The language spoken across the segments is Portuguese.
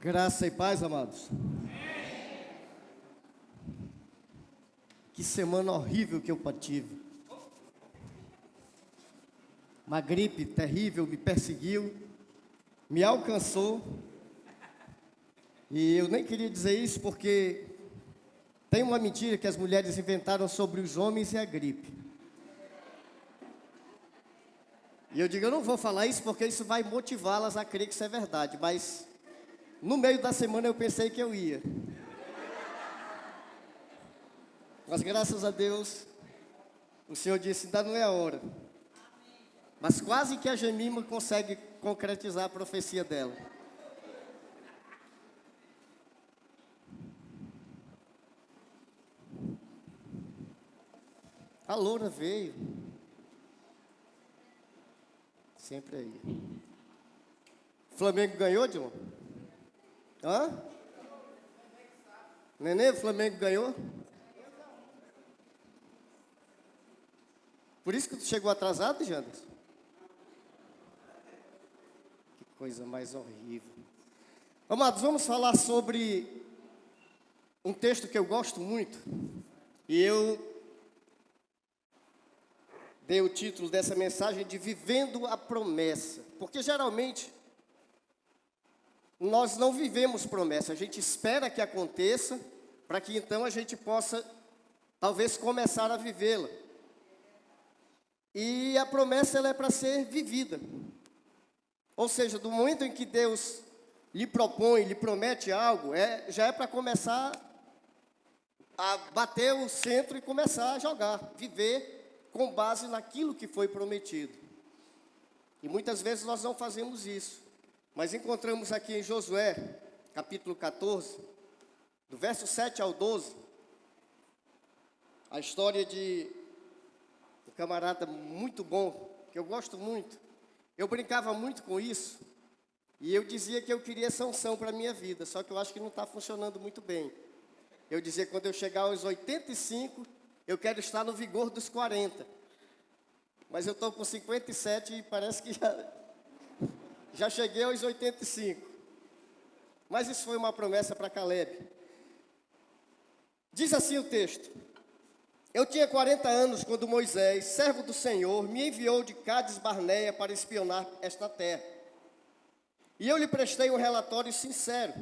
Graça e paz, amados. Que semana horrível que eu tive. Uma gripe terrível me perseguiu, me alcançou. E eu nem queria dizer isso porque tem uma mentira que as mulheres inventaram sobre os homens e a gripe. E eu digo, eu não vou falar isso porque isso vai motivá-las a crer que isso é verdade, mas no meio da semana eu pensei que eu ia. Mas graças a Deus, o Senhor disse, ainda não é a hora. Mas quase que a Jemima consegue concretizar a profecia dela. A loura veio. Sempre aí. Flamengo ganhou, Dilma? Hã? Nenê, o Flamengo ganhou? Por isso que tu chegou atrasado, Janderson? Que coisa mais horrível. Amados, vamos falar sobre um texto que eu gosto muito. E eu dei o título dessa mensagem de Vivendo a Promessa. Porque geralmente nós não vivemos promessa, a gente espera que aconteça, para que então a gente possa, talvez, começar a vivê-la. E a promessa, ela é para ser vivida. Ou seja, do momento em que Deus lhe propõe, lhe promete algo, já é para começar a bater o centro e começar a jogar, viver com base naquilo que foi prometido. E muitas vezes nós não fazemos isso. Mas encontramos aqui em Josué, capítulo 14, do verso 7 ao 12, a história de um camarada muito bom, que eu gosto muito. Eu brincava muito com isso, e eu dizia que eu queria essa unção para a minha vida, só que eu acho que não está funcionando muito bem. Eu dizia que quando eu chegar aos 85, eu quero estar no vigor dos 40. Mas eu estou com 57 e parece que já cheguei aos 85. Mas isso foi uma promessa para Caleb. Diz assim o texto: eu tinha 40 anos quando Moisés, servo do Senhor, me enviou de Cádiz Barneia para espionar esta terra. E eu lhe prestei um relatório sincero.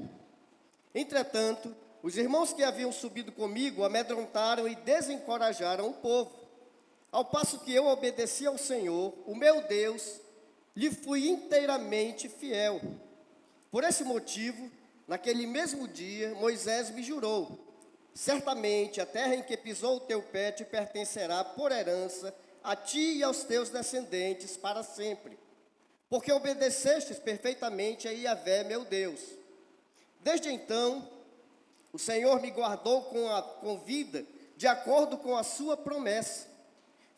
Entretanto, os irmãos que haviam subido comigo amedrontaram e desencorajaram o povo. Ao passo que eu obedeci ao Senhor, o meu Deus, lhe fui inteiramente fiel. Por esse motivo, naquele mesmo dia, Moisés me jurou: certamente a terra em que pisou o teu pé te pertencerá por herança a ti e aos teus descendentes para sempre, porque obedecestes perfeitamente a Yahvé, meu Deus. Desde então, o Senhor me guardou com vida, de acordo com a sua promessa.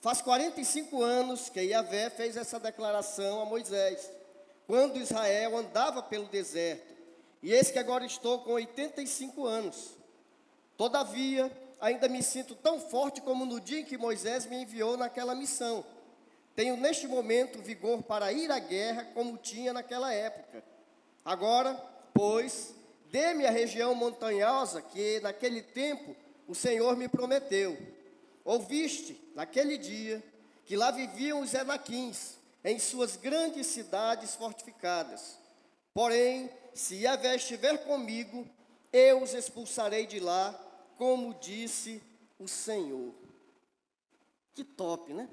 Faz 45 anos que Yahvé fez essa declaração a Moisés, quando Israel andava pelo deserto, e eis que agora estou com 85 anos. Todavia, ainda me sinto tão forte como no dia em que Moisés me enviou naquela missão. Tenho neste momento vigor para ir à guerra como tinha naquela época. Agora, pois, dê-me a região montanhosa que naquele tempo o Senhor me prometeu. Ouviste, naquele dia, que lá viviam os Enaquins, em suas grandes cidades fortificadas. Porém, se Yahvé estiver comigo, eu os expulsarei de lá, como disse o Senhor. Que top, né?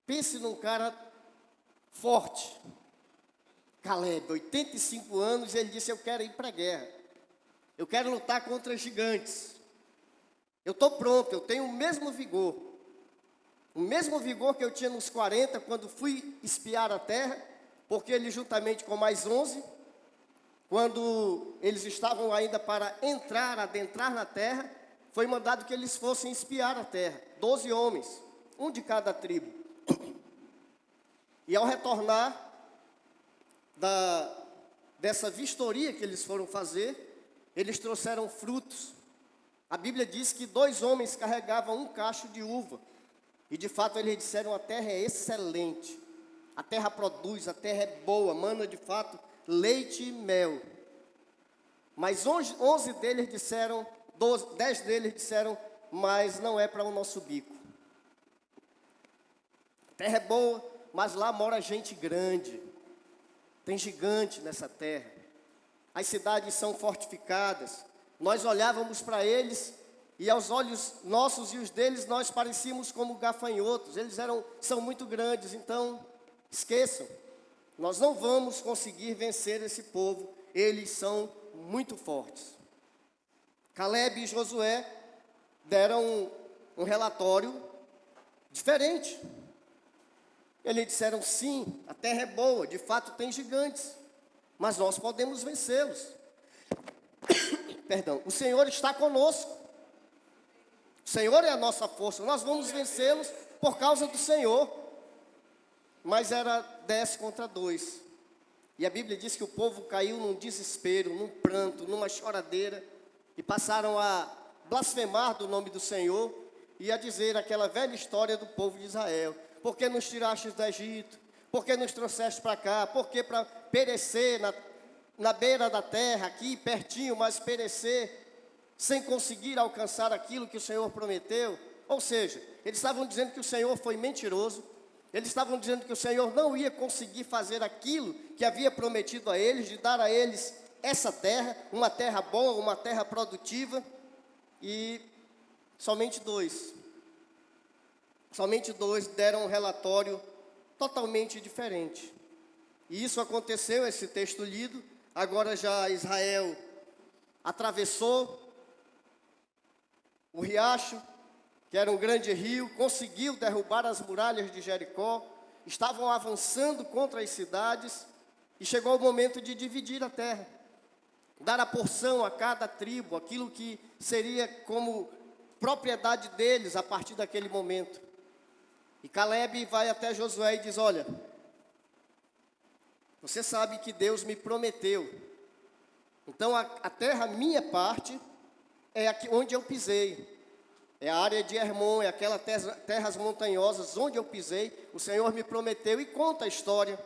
Pense num cara forte. Caleb, 85 anos, ele disse, eu quero ir para a guerra. Eu quero lutar contra gigantes. Eu estou pronto, eu tenho o mesmo vigor. O mesmo vigor que eu tinha nos 40, quando fui espiar a terra, porque ele juntamente com mais 11, quando eles estavam ainda para adentrar na terra, foi mandado que eles fossem espiar a terra. 12 homens, um de cada tribo. E ao retornar dessa vistoria que eles foram fazer, eles trouxeram frutos. A Bíblia diz que 2 homens carregavam um cacho de uva. E de fato eles disseram, a terra é excelente. A terra produz, a terra é boa, mana de fato leite e mel. Mas 11 deles disseram, 10 deles disseram, mas não é para o nosso bico. A terra é boa, mas lá mora gente grande. Tem gigante nessa terra. As cidades são fortificadas. Nós olhávamos para eles e aos olhos nossos e os deles nós parecíamos como gafanhotos. Eles são muito grandes, então esqueçam. Nós não vamos conseguir vencer esse povo. Eles são muito fortes. Caleb e Josué deram um relatório diferente. Eles disseram, sim, a terra é boa, de fato tem gigantes, mas nós podemos vencê-los. Perdão, o Senhor está conosco. O Senhor é a nossa força, nós vamos vencê-los por causa do Senhor. Mas era 10 contra 2. E a Bíblia diz que o povo caiu num desespero, num pranto, numa choradeira, e passaram a blasfemar do nome do Senhor e a dizer aquela velha história do povo de Israel. Por que nos tirastes do Egito? Por que nos trouxeste para cá? Por que para perecer na beira da terra, aqui pertinho, mas perecer sem conseguir alcançar aquilo que o Senhor prometeu? Ou seja, eles estavam dizendo que o Senhor foi mentiroso. Eles estavam dizendo que o Senhor não ia conseguir fazer aquilo que havia prometido a eles, de dar a eles essa terra, uma terra boa, uma terra produtiva. E somente dois deram um relatório totalmente diferente. E isso aconteceu, esse texto lido. Agora já Israel atravessou o riacho, que era um grande rio, conseguiu derrubar as muralhas de Jericó, estavam avançando contra as cidades, e chegou o momento de dividir a terra, dar a porção a cada tribo, aquilo que seria como propriedade deles a partir daquele momento. E Caleb vai até Josué e diz, olha, você sabe que Deus me prometeu, então a terra, minha parte, é aqui onde eu pisei. É a área de Hermon, é aquelas terras montanhosas onde eu pisei. O Senhor me prometeu, e conta a história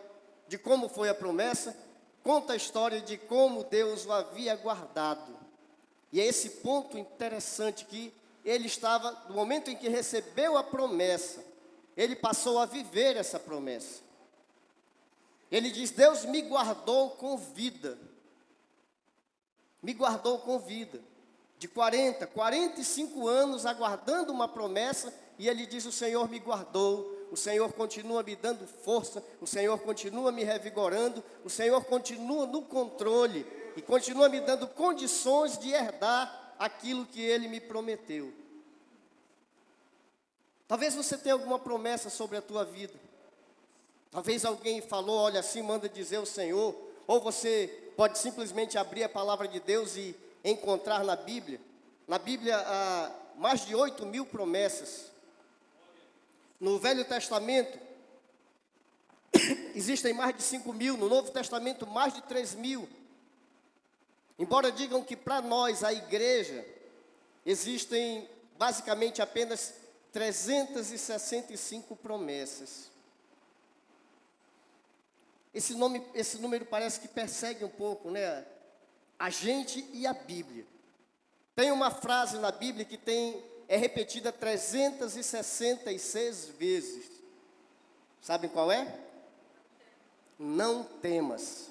de como foi a promessa, conta a história de como Deus o havia guardado. E é esse ponto interessante que ele estava, no momento em que recebeu a promessa, ele passou a viver essa promessa. Ele diz, Deus me guardou com vida. Me guardou com vida. De 45 anos aguardando uma promessa, e ele diz, o Senhor me guardou, o Senhor continua me dando força, o Senhor continua me revigorando, o Senhor continua no controle, e continua me dando condições de herdar aquilo que Ele me prometeu. Talvez você tenha alguma promessa sobre a tua vida, talvez alguém falou, olha, assim manda dizer o Senhor, ou você pode simplesmente abrir a palavra de Deus e encontrar na Bíblia há mais de 8.000 promessas. No Velho Testamento existem mais de 5.000, no Novo Testamento mais de 3.000. Embora digam que para nós, a igreja, existem basicamente apenas 365 promessas. Esse número parece que persegue um pouco, né? A gente e a Bíblia. Tem uma frase na Bíblia que é repetida 366 vezes. Sabem qual é? Não temas.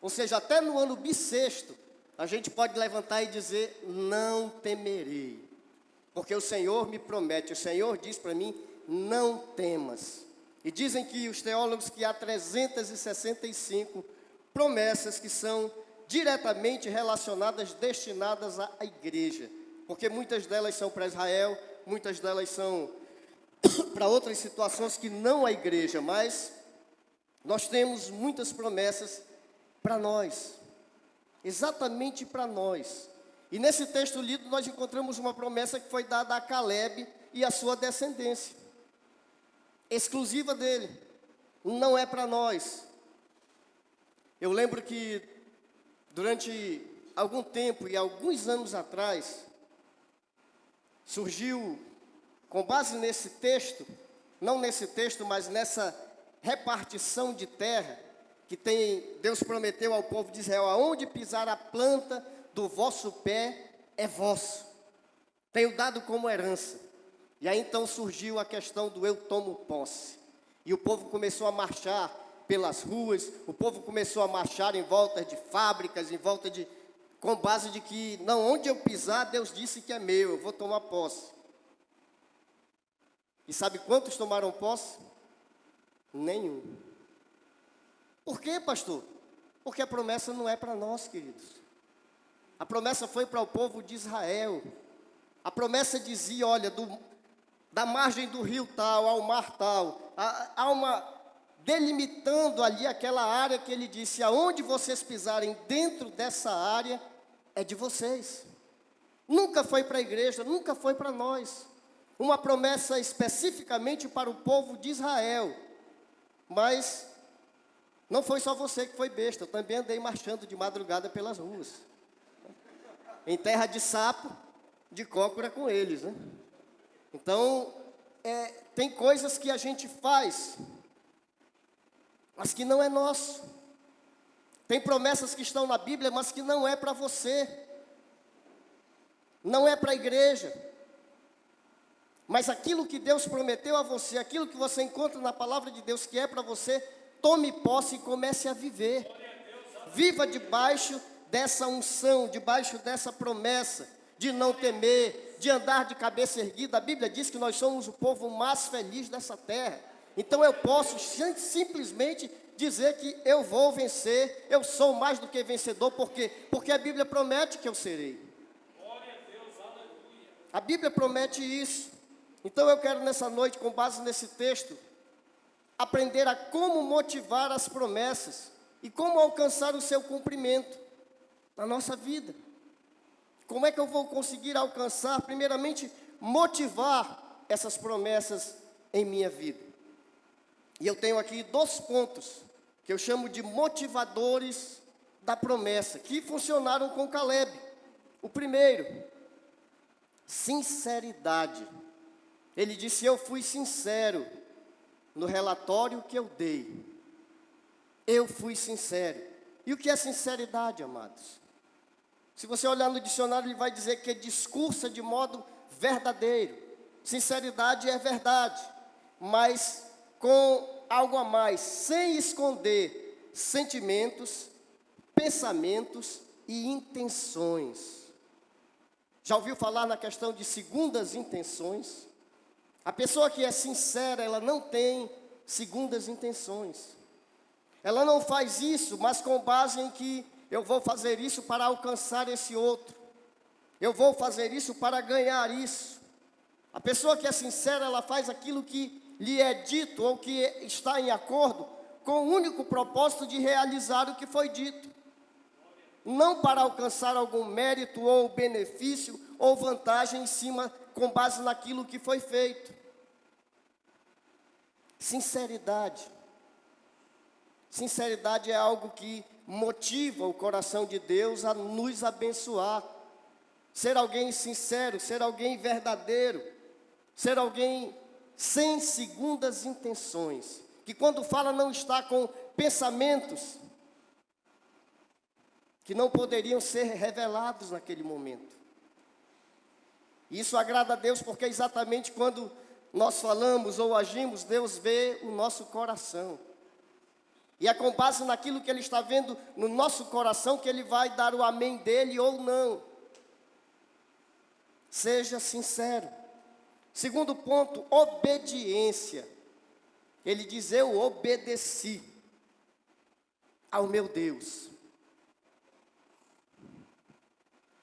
Ou seja, até no ano bissexto, a gente pode levantar e dizer, não temerei. Porque o Senhor me promete, o Senhor diz para mim, não temas. E dizem que os teólogos que há 365 promessas que são diretamente relacionadas, destinadas à igreja, porque muitas delas são para Israel, muitas delas são para outras situações que não a igreja, mas nós temos muitas promessas para nós, exatamente para nós. E nesse texto lido nós encontramos uma promessa que foi dada a Caleb e a sua descendência, exclusiva dele, não é para nós. Eu lembro que durante algum tempo e alguns anos atrás, surgiu, com base nesse texto, não nesse texto, mas nessa repartição de terra, Deus prometeu ao povo de Israel: aonde pisar a planta do vosso pé é vosso. Tenho dado como herança. E aí então surgiu a questão do eu tomo posse. E o povo começou a marchar pelas ruas, o povo começou a marchar em volta de fábricas, com base de que, não, onde eu pisar, Deus disse que é meu, eu vou tomar posse. E sabe quantos tomaram posse? Nenhum. Por quê, pastor? Porque a promessa não é para nós, queridos. A promessa foi para o povo de Israel. A promessa dizia, olha, da margem do rio tal ao mar tal, delimitando ali aquela área que ele disse: aonde vocês pisarem dentro dessa área, é de vocês. Nunca foi para a igreja, nunca foi para nós. Uma promessa especificamente para o povo de Israel. Mas não foi só você que foi besta, eu também andei marchando de madrugada pelas ruas. Em terra de sapo, de cócora com eles, né? Então, tem coisas que a gente faz, mas que não é nosso. Tem promessas que estão na Bíblia, mas que não é para você. Não é para a igreja. Mas aquilo que Deus prometeu a você, aquilo que você encontra na palavra de Deus que é para você, tome posse e comece a viver. Viva debaixo dessa unção, debaixo dessa promessa de não temer, de andar de cabeça erguida. A Bíblia diz que nós somos o povo mais feliz dessa terra. Então eu posso simplesmente dizer que eu vou vencer, eu sou mais do que vencedor, porque a Bíblia promete que eu serei. A Bíblia promete isso. Então eu quero nessa noite, com base nesse texto, aprender a como motivar as promessas e como alcançar o seu cumprimento na nossa vida. Como é que eu vou conseguir alcançar, primeiramente, motivar essas promessas em minha vida? E eu tenho aqui 2 pontos que eu chamo de motivadores da promessa, que funcionaram com Caleb. O primeiro, sinceridade. Ele disse: eu fui sincero no relatório que eu dei. Eu fui sincero. E o que é sinceridade, amados? Se você olhar no dicionário, ele vai dizer que discursa de modo verdadeiro. Sinceridade é verdade, mas com algo a mais, sem esconder sentimentos, pensamentos e intenções. Já ouviu falar na questão de segundas intenções? A pessoa que é sincera, ela não tem segundas intenções. Ela não faz isso, mas com base em que eu vou fazer isso para alcançar esse outro. Eu vou fazer isso para ganhar isso. A pessoa que é sincera, ela faz aquilo que lhe é dito ou que está em acordo com o único propósito de realizar o que foi dito. Não para alcançar algum mérito ou benefício ou vantagem em cima, com base naquilo que foi feito. Sinceridade. Sinceridade é algo que motiva o coração de Deus a nos abençoar. Ser alguém sincero, ser alguém verdadeiro, ser alguém sem segundas intenções, que quando fala não está com pensamentos que não poderiam ser revelados naquele momento. Isso agrada a Deus, porque exatamente quando nós falamos ou agimos, Deus vê o nosso coração. E é com base naquilo que Ele está vendo no nosso coração que Ele vai dar o amém dEle ou não. Seja sincero. Segundo ponto, obediência. Ele diz: eu obedeci ao meu Deus.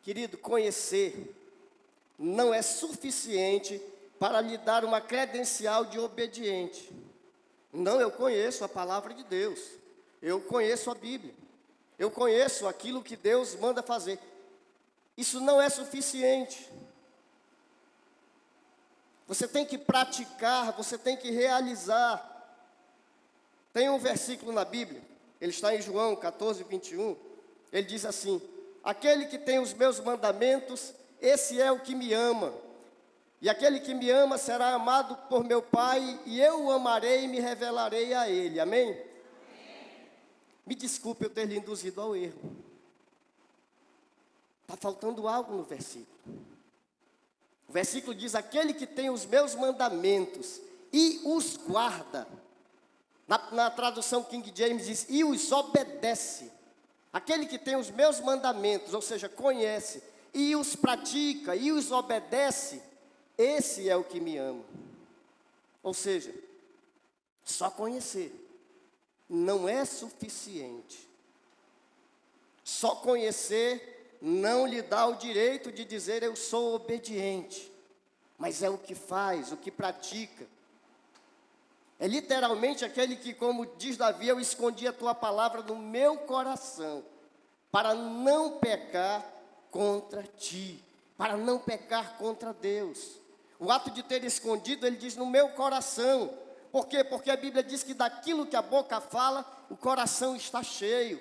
Querido, conhecer não é suficiente para lhe dar uma credencial de obediente. Não, eu conheço a palavra de Deus. Eu conheço a Bíblia. Eu conheço aquilo que Deus manda fazer. Isso não é suficiente. Você tem que praticar, você tem que realizar. Tem um versículo na Bíblia, ele está em João 14, 21. Ele diz assim: aquele que tem os meus mandamentos, esse é o que me ama. E aquele que me ama será amado por meu Pai, e eu o amarei e me revelarei a ele. Amém? Amém. Me desculpe eu ter lhe induzido ao erro. Está faltando algo no versículo. O versículo diz: aquele que tem os meus mandamentos e os guarda. Na tradução King James diz: e os obedece. Aquele que tem os meus mandamentos, ou seja, conhece, e os pratica, e os obedece, esse é o que me ama. Ou seja, só conhecer não é suficiente. Só conhecer não lhe dá o direito de dizer eu sou obediente. Mas é o que faz, o que pratica. É literalmente aquele que, como diz Davi, eu escondi a tua palavra no meu coração, para não pecar contra ti, para não pecar contra Deus. O ato de ter escondido, ele diz no meu coração. Por quê? Porque a Bíblia diz que daquilo que a boca fala, o coração está cheio.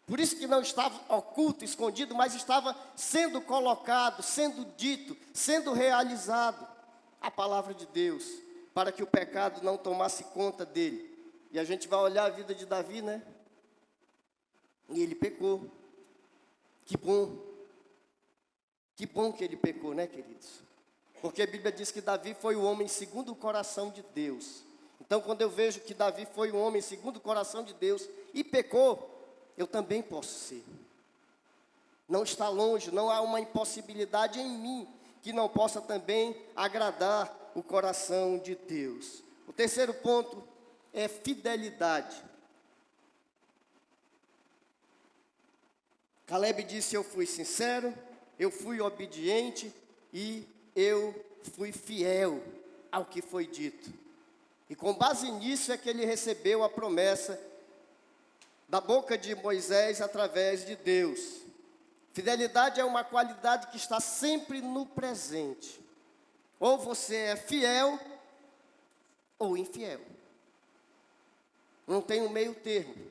Por isso que não estava oculto, escondido, mas estava sendo colocado, sendo dito, sendo realizado a palavra de Deus, para que o pecado não tomasse conta dele. E a gente vai olhar a vida de Davi, né? E ele pecou. Que bom. Que bom que ele pecou, né, queridos? Porque a Bíblia diz que Davi foi o homem segundo o coração de Deus. Então, quando eu vejo que Davi foi um homem segundo o coração de Deus e pecou, eu também posso ser. Não está longe, não há uma impossibilidade em mim que não possa também agradar o coração de Deus. O terceiro ponto é fidelidade. Caleb disse: eu fui sincero, eu fui obediente e eu fui fiel ao que foi dito. E com base nisso é que ele recebeu a promessa da boca de Moisés através de Deus. Fidelidade é uma qualidade que está sempre no presente. Ou você é fiel ou infiel. Não tem um meio termo.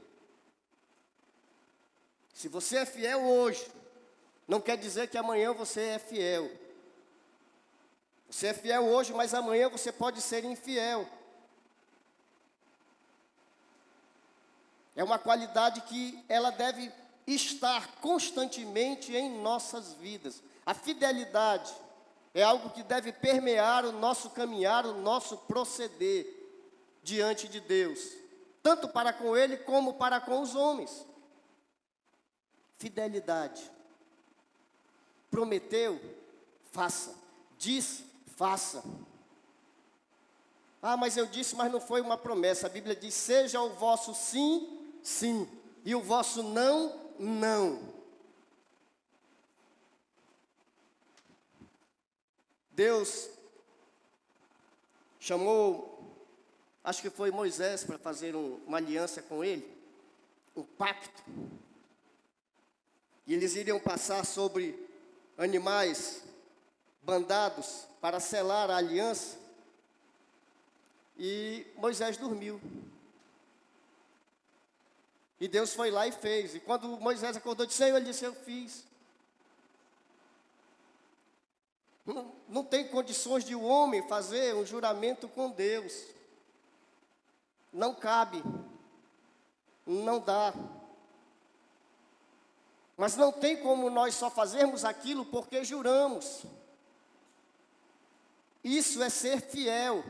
Se você é fiel hoje, não quer dizer que amanhã você é fiel. Você é fiel hoje, mas amanhã você pode ser infiel. É uma qualidade que ela deve estar constantemente em nossas vidas. A fidelidade é algo que deve permear o nosso caminhar, o nosso proceder diante de Deus, tanto para com Ele como para com os homens. Fidelidade. Prometeu, faça. Disse, faça. Ah, mas eu disse, mas não foi uma promessa. A Bíblia diz: seja o vosso sim, sim, e o vosso não, não. Deus chamou, acho que foi Moisés, para fazer uma aliança com ele, um pacto. E eles iriam passar sobre animais bandados para selar a aliança. E Moisés dormiu. E Deus foi lá e fez. E quando Moisés acordou, disse: Senhor, ele disse: eu fiz. Não tem condições de um homem fazer um juramento com Deus. Não cabe. Não dá. Mas não tem como nós só fazermos aquilo porque juramos. Isso é ser fiel.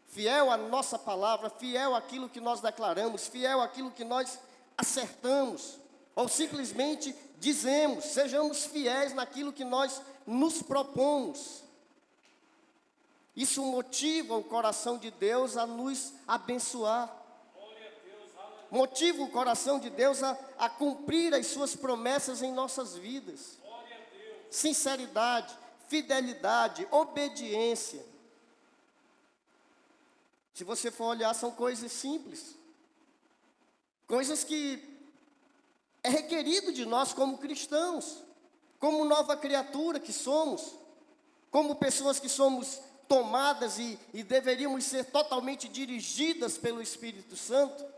Fiel à nossa palavra, fiel àquilo que nós declaramos, fiel àquilo que nós acertamos. Ou simplesmente dizemos, sejamos fiéis naquilo que nós nos propomos. Isso motiva o coração de Deus a nos abençoar. Motiva o coração de Deus a cumprir as suas promessas em nossas vidas. Sinceridade, fidelidade, obediência. Se você for olhar, são coisas simples. Coisas que é requerido de nós como cristãos, como nova criatura que somos, como pessoas que somos tomadas e deveríamos ser totalmente dirigidas pelo Espírito Santo.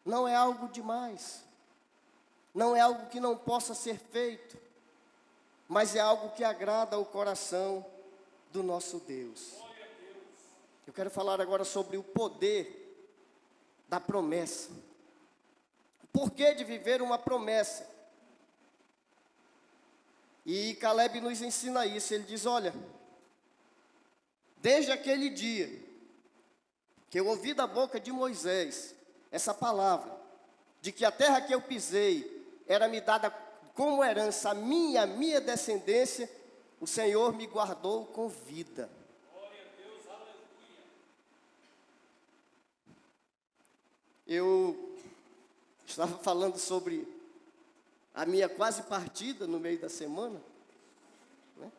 Não é algo demais. Não é algo que não possa ser feito. Mas é algo que agrada ao coração do nosso Deus. Eu quero falar agora sobre o poder da promessa. O porquê de viver uma promessa. E Caleb nos ensina isso. Ele diz, olha, desde aquele dia que eu ouvi da boca de Moisés essa palavra, de que a terra que eu pisei era me dada como herança a minha descendência, o Senhor me guardou com vida. Eu estava falando sobre a minha quase partida no meio da semana, né?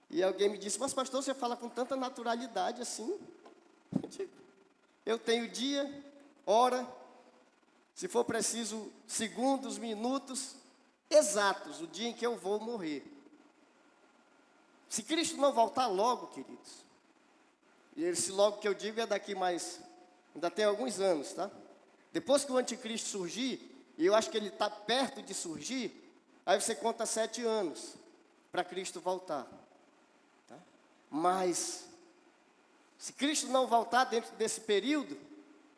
E alguém me disse, mas pastor, você fala com tanta naturalidade assim? Eu tenho dia, hora, se for preciso, segundos, minutos, exatos, o dia em que eu vou morrer. Se Cristo não voltar logo, queridos, e esse logo que eu digo é daqui mais, ainda tem alguns anos, tá? Depois que o anticristo surgir, e eu acho que ele está perto de surgir, aí você conta 7 anos para Cristo voltar. Tá? Mas, se Cristo não voltar dentro desse período,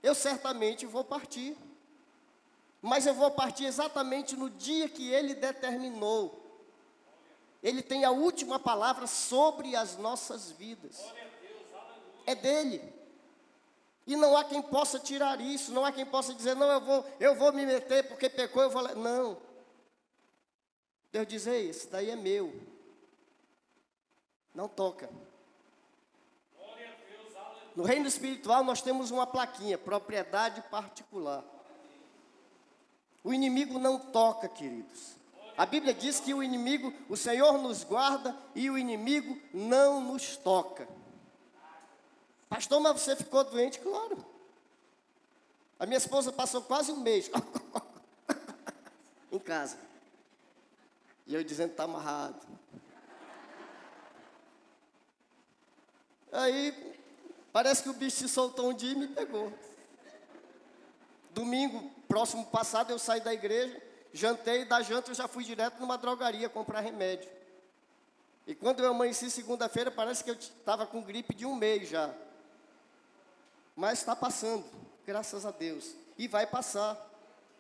eu certamente vou partir. Mas eu vou partir exatamente no dia que Ele determinou. Ele tem a última palavra sobre as nossas vidas. É dele. E não há quem possa tirar isso, não há quem possa dizer, não, eu vou me meter porque pecou, eu vou... Não. Deus diz, ei, esse daí é meu. Não toca. No reino espiritual nós temos uma plaquinha, propriedade particular. O inimigo não toca, queridos. A Bíblia diz que o inimigo, o Senhor nos guarda e o inimigo não nos toca. Pastor, mas você ficou doente? Claro. A minha esposa passou quase um mês em casa. E eu dizendo, está amarrado. Aí, parece que o bicho se soltou um dia e me pegou. Domingo, próximo passado, eu saí da igreja, jantei, e da janta eu já fui direto numa drogaria comprar remédio. E quando eu amanheci segunda-feira, parece que eu estava com gripe de um mês já. Mas está passando, graças a Deus. E vai passar.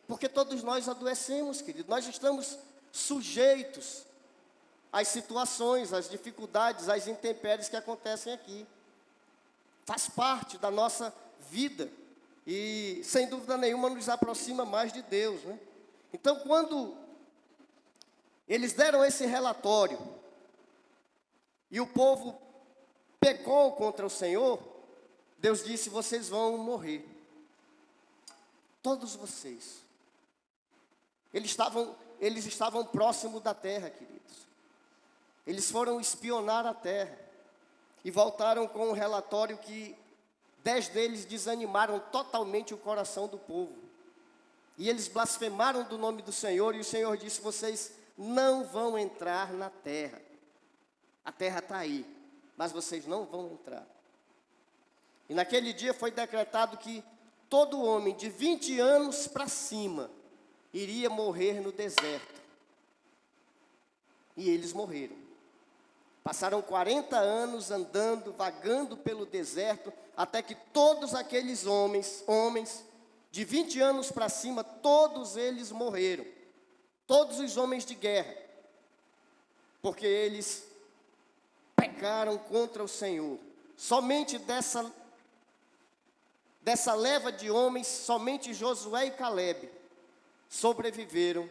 Porque todos nós adoecemos, querido. Nós estamos sujeitos às situações, às dificuldades, às intempéries que acontecem aqui. Faz parte da nossa vida. E, sem dúvida nenhuma, nos aproxima mais de Deus, né? Então, quando eles deram esse relatório, e o povo pecou contra o Senhor, Deus disse, vocês vão morrer. Todos vocês. Eles estavam próximos da terra, queridos. Eles foram espionar a terra. E voltaram com um relatório que 10 deles desanimaram totalmente o coração do povo. E eles blasfemaram do nome do Senhor. E o Senhor disse, vocês não vão entrar na terra. A terra está aí, mas vocês não vão entrar. E naquele dia foi decretado que todo homem de 20 anos para cima iria morrer no deserto. E eles morreram. Passaram 40 anos andando, vagando pelo deserto, até que todos aqueles homens de 20 anos para cima, todos eles morreram. Todos os homens de guerra. Porque eles pecaram contra o Senhor. Somente dessa leva de homens, somente Josué e Caleb sobreviveram.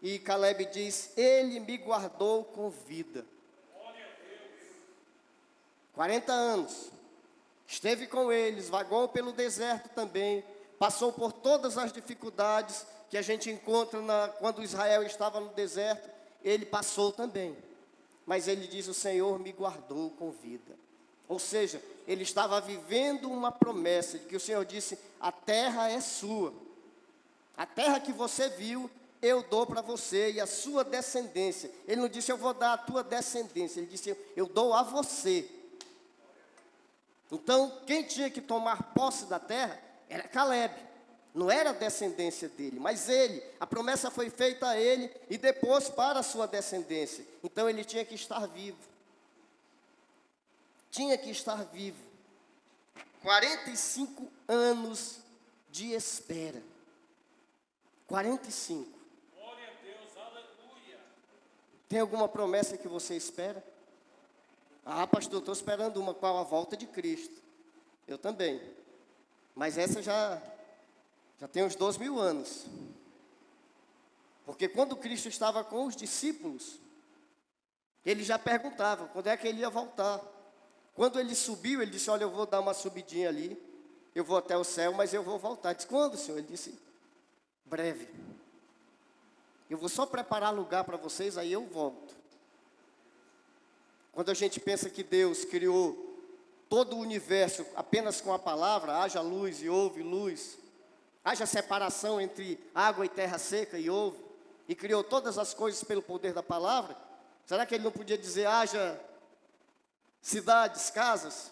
E Caleb diz, ele me guardou com vida. 40 anos. Esteve com eles, vagou pelo deserto também. Passou por todas as dificuldades que a gente encontra quando Israel estava no deserto. Ele passou também. Mas ele diz, o Senhor me guardou com vida. Ou seja, ele estava vivendo uma promessa de que o Senhor disse, a terra é sua. A terra que você viu, eu dou para você e a sua descendência. Ele não disse, eu vou dar a tua descendência. Ele disse, eu dou a você. Então, quem tinha que tomar posse da terra era Caleb. Não era a descendência dele, mas ele. A promessa foi feita a ele e depois para a sua descendência. Então, ele tinha que estar vivo. tinha que estar vivo. 45 anos de espera. 45. Glória a Deus, aleluia. Tem alguma promessa que você espera? Ah, pastor, estou esperando uma, qual a volta de Cristo. Eu também. Mas essa já tem uns 2.000 anos. Porque quando Cristo estava com os discípulos, ele já perguntava quando é que ele ia voltar. Quando ele subiu, ele disse, olha, eu vou dar uma subidinha ali, eu vou até o céu, mas eu vou voltar. Ele disse, quando, Senhor? Ele disse, breve. Eu vou só preparar lugar para vocês, aí eu volto. Quando a gente pensa que Deus criou todo o universo apenas com a palavra, haja luz e houve luz, haja separação entre água e terra seca e houve, e criou todas as coisas pelo poder da palavra, será que ele não podia dizer, haja cidades, casas?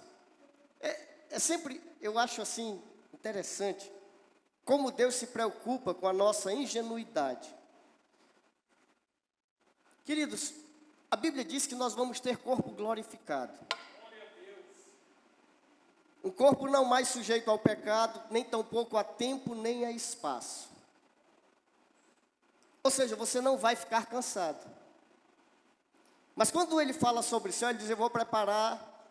É sempre, eu acho assim, interessante, como Deus se preocupa com a nossa ingenuidade. Queridos, a Bíblia diz que nós vamos ter corpo glorificado. Um corpo não mais sujeito ao pecado, nem tampouco a tempo, nem a espaço. Ou seja, você não vai ficar cansado. Mas quando ele fala sobre o céu, ele diz, eu vou preparar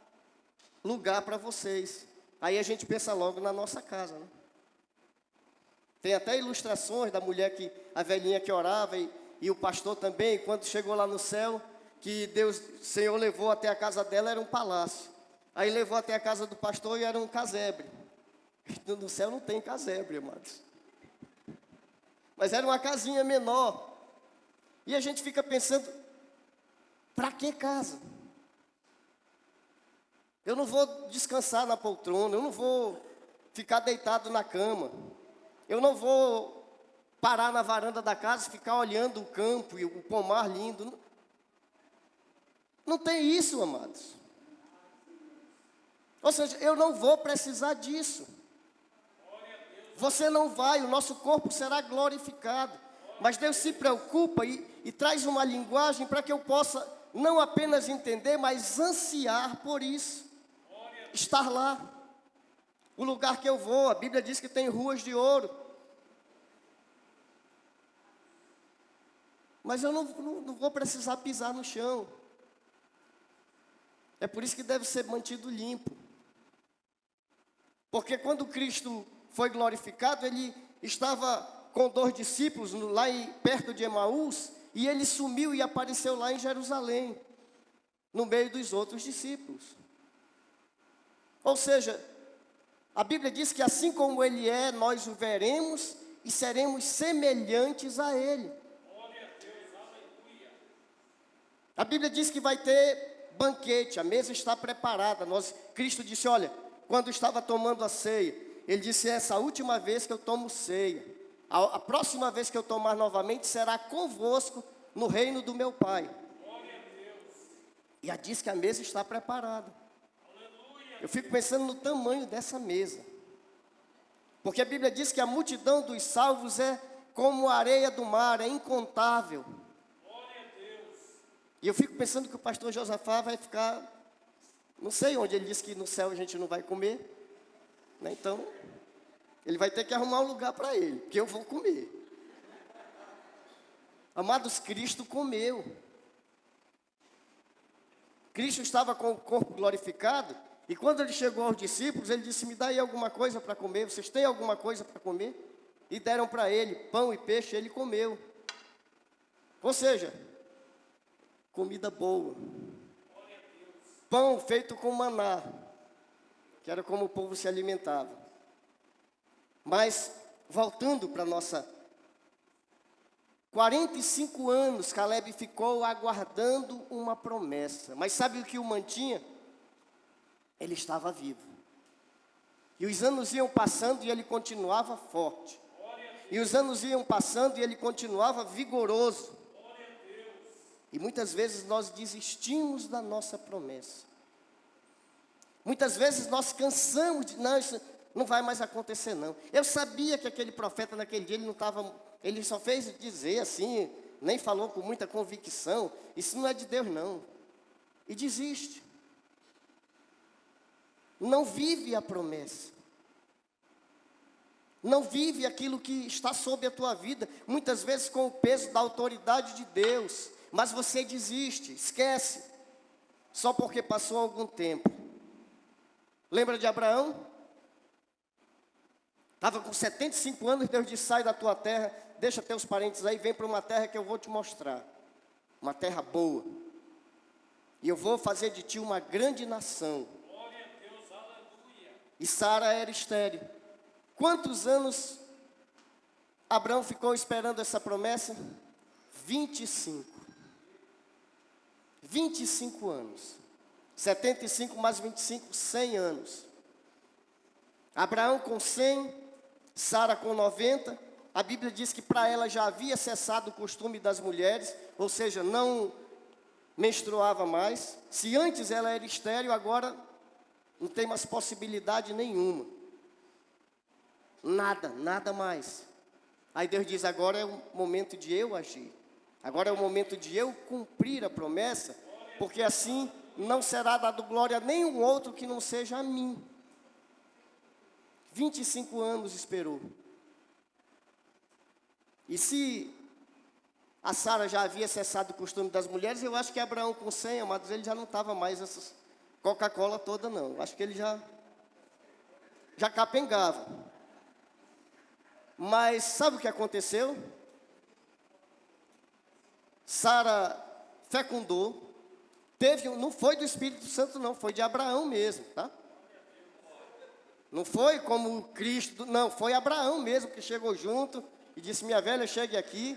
lugar para vocês. Aí a gente pensa logo na nossa casa, né? Tem até ilustrações da mulher que, a velhinha que orava, e o pastor também, quando chegou lá no céu, que Deus, o Senhor levou até a casa dela, era um palácio. Aí levou até a casa do pastor e era um casebre. No céu não tem casebre, amados. Mas era uma casinha menor. E a gente fica pensando, para que casa? Eu não vou descansar na poltrona, eu não vou ficar deitado na cama. Eu não vou parar na varanda da casa e ficar olhando o campo e o pomar lindo. Não tem isso, amados. Ou seja, eu não vou precisar disso. Você não vai, o nosso corpo será glorificado. Mas Deus se preocupa e traz uma linguagem para que eu possa não apenas entender, mas ansiar por isso. Estar lá. O lugar que eu vou, a Bíblia diz que tem ruas de ouro. Mas eu não vou precisar pisar no chão. É por isso que deve ser mantido limpo. Porque quando Cristo foi glorificado, ele estava com 2 discípulos lá perto de Emaús, e ele sumiu e apareceu lá em Jerusalém, no meio dos outros discípulos. Ou seja, a Bíblia diz que assim como ele é, nós o veremos e seremos semelhantes a ele. A Bíblia diz que vai ter banquete, a mesa está preparada. Cristo disse, olha, quando estava tomando a ceia, ele disse, essa última vez que eu tomo ceia, a próxima vez que eu tomar novamente, será convosco no reino do meu Pai. E diz que a mesa está preparada. Eu fico pensando no tamanho dessa mesa. Porque a Bíblia diz que a multidão dos salvos é como a areia do mar, é incontável. E eu fico pensando que o pastor Josafá vai ficar, não sei onde, ele disse que no céu a gente não vai comer, né? Então, ele vai ter que arrumar um lugar para ele, porque eu vou comer. Amados, Cristo comeu. Cristo estava com o corpo glorificado, e quando ele chegou aos discípulos, ele disse, me dá aí alguma coisa para comer, vocês têm alguma coisa para comer? E deram para ele pão e peixe, ele comeu. Ou seja, comida boa. Pão feito com maná, que era como o povo se alimentava. Mas, voltando para nossa... 45 anos, Caleb ficou aguardando uma promessa. Mas sabe o que o mantinha? Ele estava vivo. E os anos iam passando e ele continuava forte. E os anos iam passando e ele continuava vigoroso. E muitas vezes nós desistimos da nossa promessa. Muitas vezes nós cansamos de, não, isso não vai mais acontecer não. Eu sabia que aquele profeta naquele dia, ele só fez dizer assim, nem falou com muita convicção, isso não é de Deus não. E desiste. não vive a promessa. Não vive aquilo que está sob a tua vida, muitas vezes com o peso da autoridade de Deus, mas você desiste, esquece, só porque passou algum tempo. Lembra de Abraão? Estava com 75 anos, Deus disse, sai da tua terra, deixa teus parentes aí, vem para uma terra que eu vou te mostrar. Uma terra boa. E eu vou fazer de ti uma grande nação. Glória a Deus, aleluia. E Sara era estéril. Quantos anos Abraão ficou esperando essa promessa? 25. 25 anos. 75 mais 25, 100 anos. Abraão com 100, Sara com 90. A Bíblia diz que para ela já havia cessado o costume das mulheres, ou seja, não menstruava mais. Se antes ela era estéril, agora não tem mais possibilidade nenhuma. Nada mais. Aí Deus diz, agora é o momento de eu agir. Agora é o momento de eu cumprir a promessa, porque assim não será dado glória a nenhum outro que não seja a mim. 25 anos esperou. E se a Sara já havia cessado o costume das mulheres, eu acho que Abraão com 100, amados, ele já não estava mais essas Coca-Cola toda, não. Eu acho que ele já capengava. Mas sabe o que aconteceu? Sara fecundou, não foi do Espírito Santo não, foi de Abraão mesmo, tá? Não foi como Cristo, não, foi Abraão mesmo que chegou junto e disse, minha velha, chegue aqui.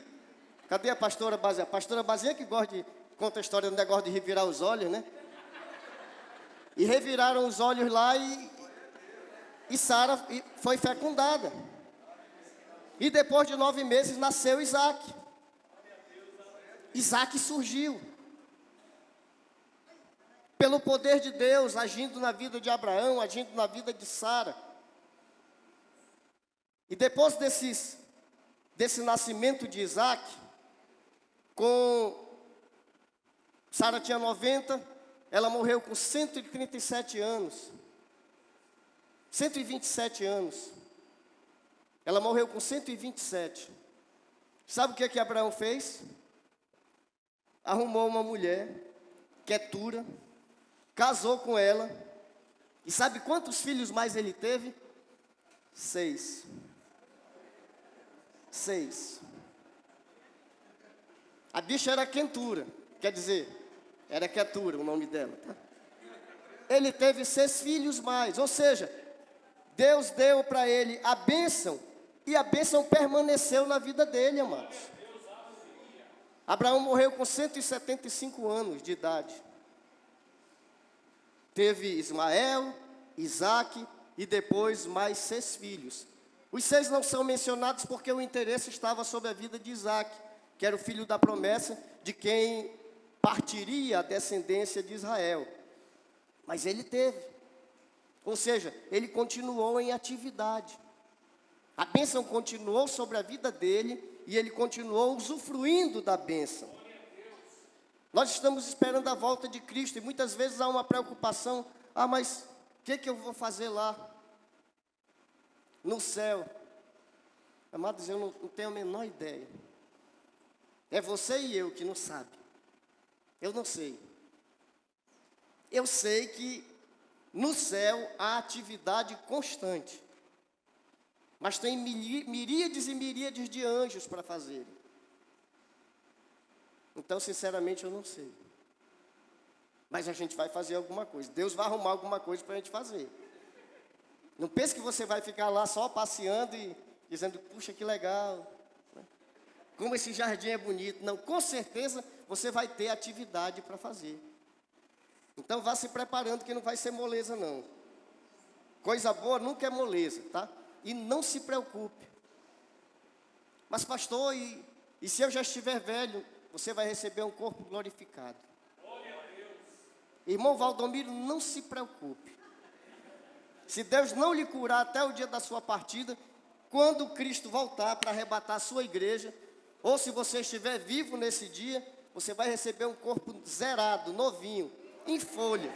Cadê a pastora Bazinha? A pastora Bazinha que conta a história do negócio de revirar os olhos, né? E reviraram os olhos lá e Sara foi fecundada. E depois de 9 meses nasceu Isaac. Isaac surgiu. Pelo poder de Deus, agindo na vida de Abraão, agindo na vida de Sara. E depois desse nascimento de Isaac, Sara tinha 90, ela morreu com 137 anos. 127 anos. Ela morreu com 127. Sabe o que Abraão fez? Arrumou uma mulher, Quetura, casou com ela. E sabe quantos filhos mais ele teve? 6. 6. A bicha era Quentura, quer dizer, era Quetura o nome dela. Tá? Ele teve 6 filhos mais, ou seja, Deus deu para ele a bênção, e a bênção permaneceu na vida dele, amados. Abraão morreu com 175 anos de idade. Teve Ismael, Isaque e depois mais 6 filhos. Os 6 não são mencionados porque o interesse estava sobre a vida de Isaque, que era o filho da promessa de quem partiria a descendência de Israel. Mas ele teve. Ou seja, ele continuou em atividade. A bênção continuou sobre a vida dele e ele continuou usufruindo da bênção. Nós estamos esperando a volta de Cristo e muitas vezes há uma preocupação. Mas o que eu vou fazer lá? No céu? Amados, eu não tenho a menor ideia. É você e eu que não sabe. Eu não sei. Eu sei que no céu há atividade constante. Mas tem miríades e miríades de anjos para fazer. Então, sinceramente, eu não sei. Mas a gente vai fazer alguma coisa. Deus vai arrumar alguma coisa para a gente fazer. Não pense que você vai ficar lá só passeando e dizendo, puxa, que legal. Como esse jardim é bonito. Não, com certeza você vai ter atividade para fazer. Então, vá se preparando que não vai ser moleza, não. Coisa boa nunca é moleza, tá? E não se preocupe. Mas pastor, e se eu já estiver velho, você vai receber um corpo glorificado. Irmão Valdomiro, não se preocupe. Se Deus não lhe curar até o dia da sua partida, quando Cristo voltar para arrebatar a sua igreja, ou se você estiver vivo nesse dia, você vai receber um corpo zerado, novinho, em folha.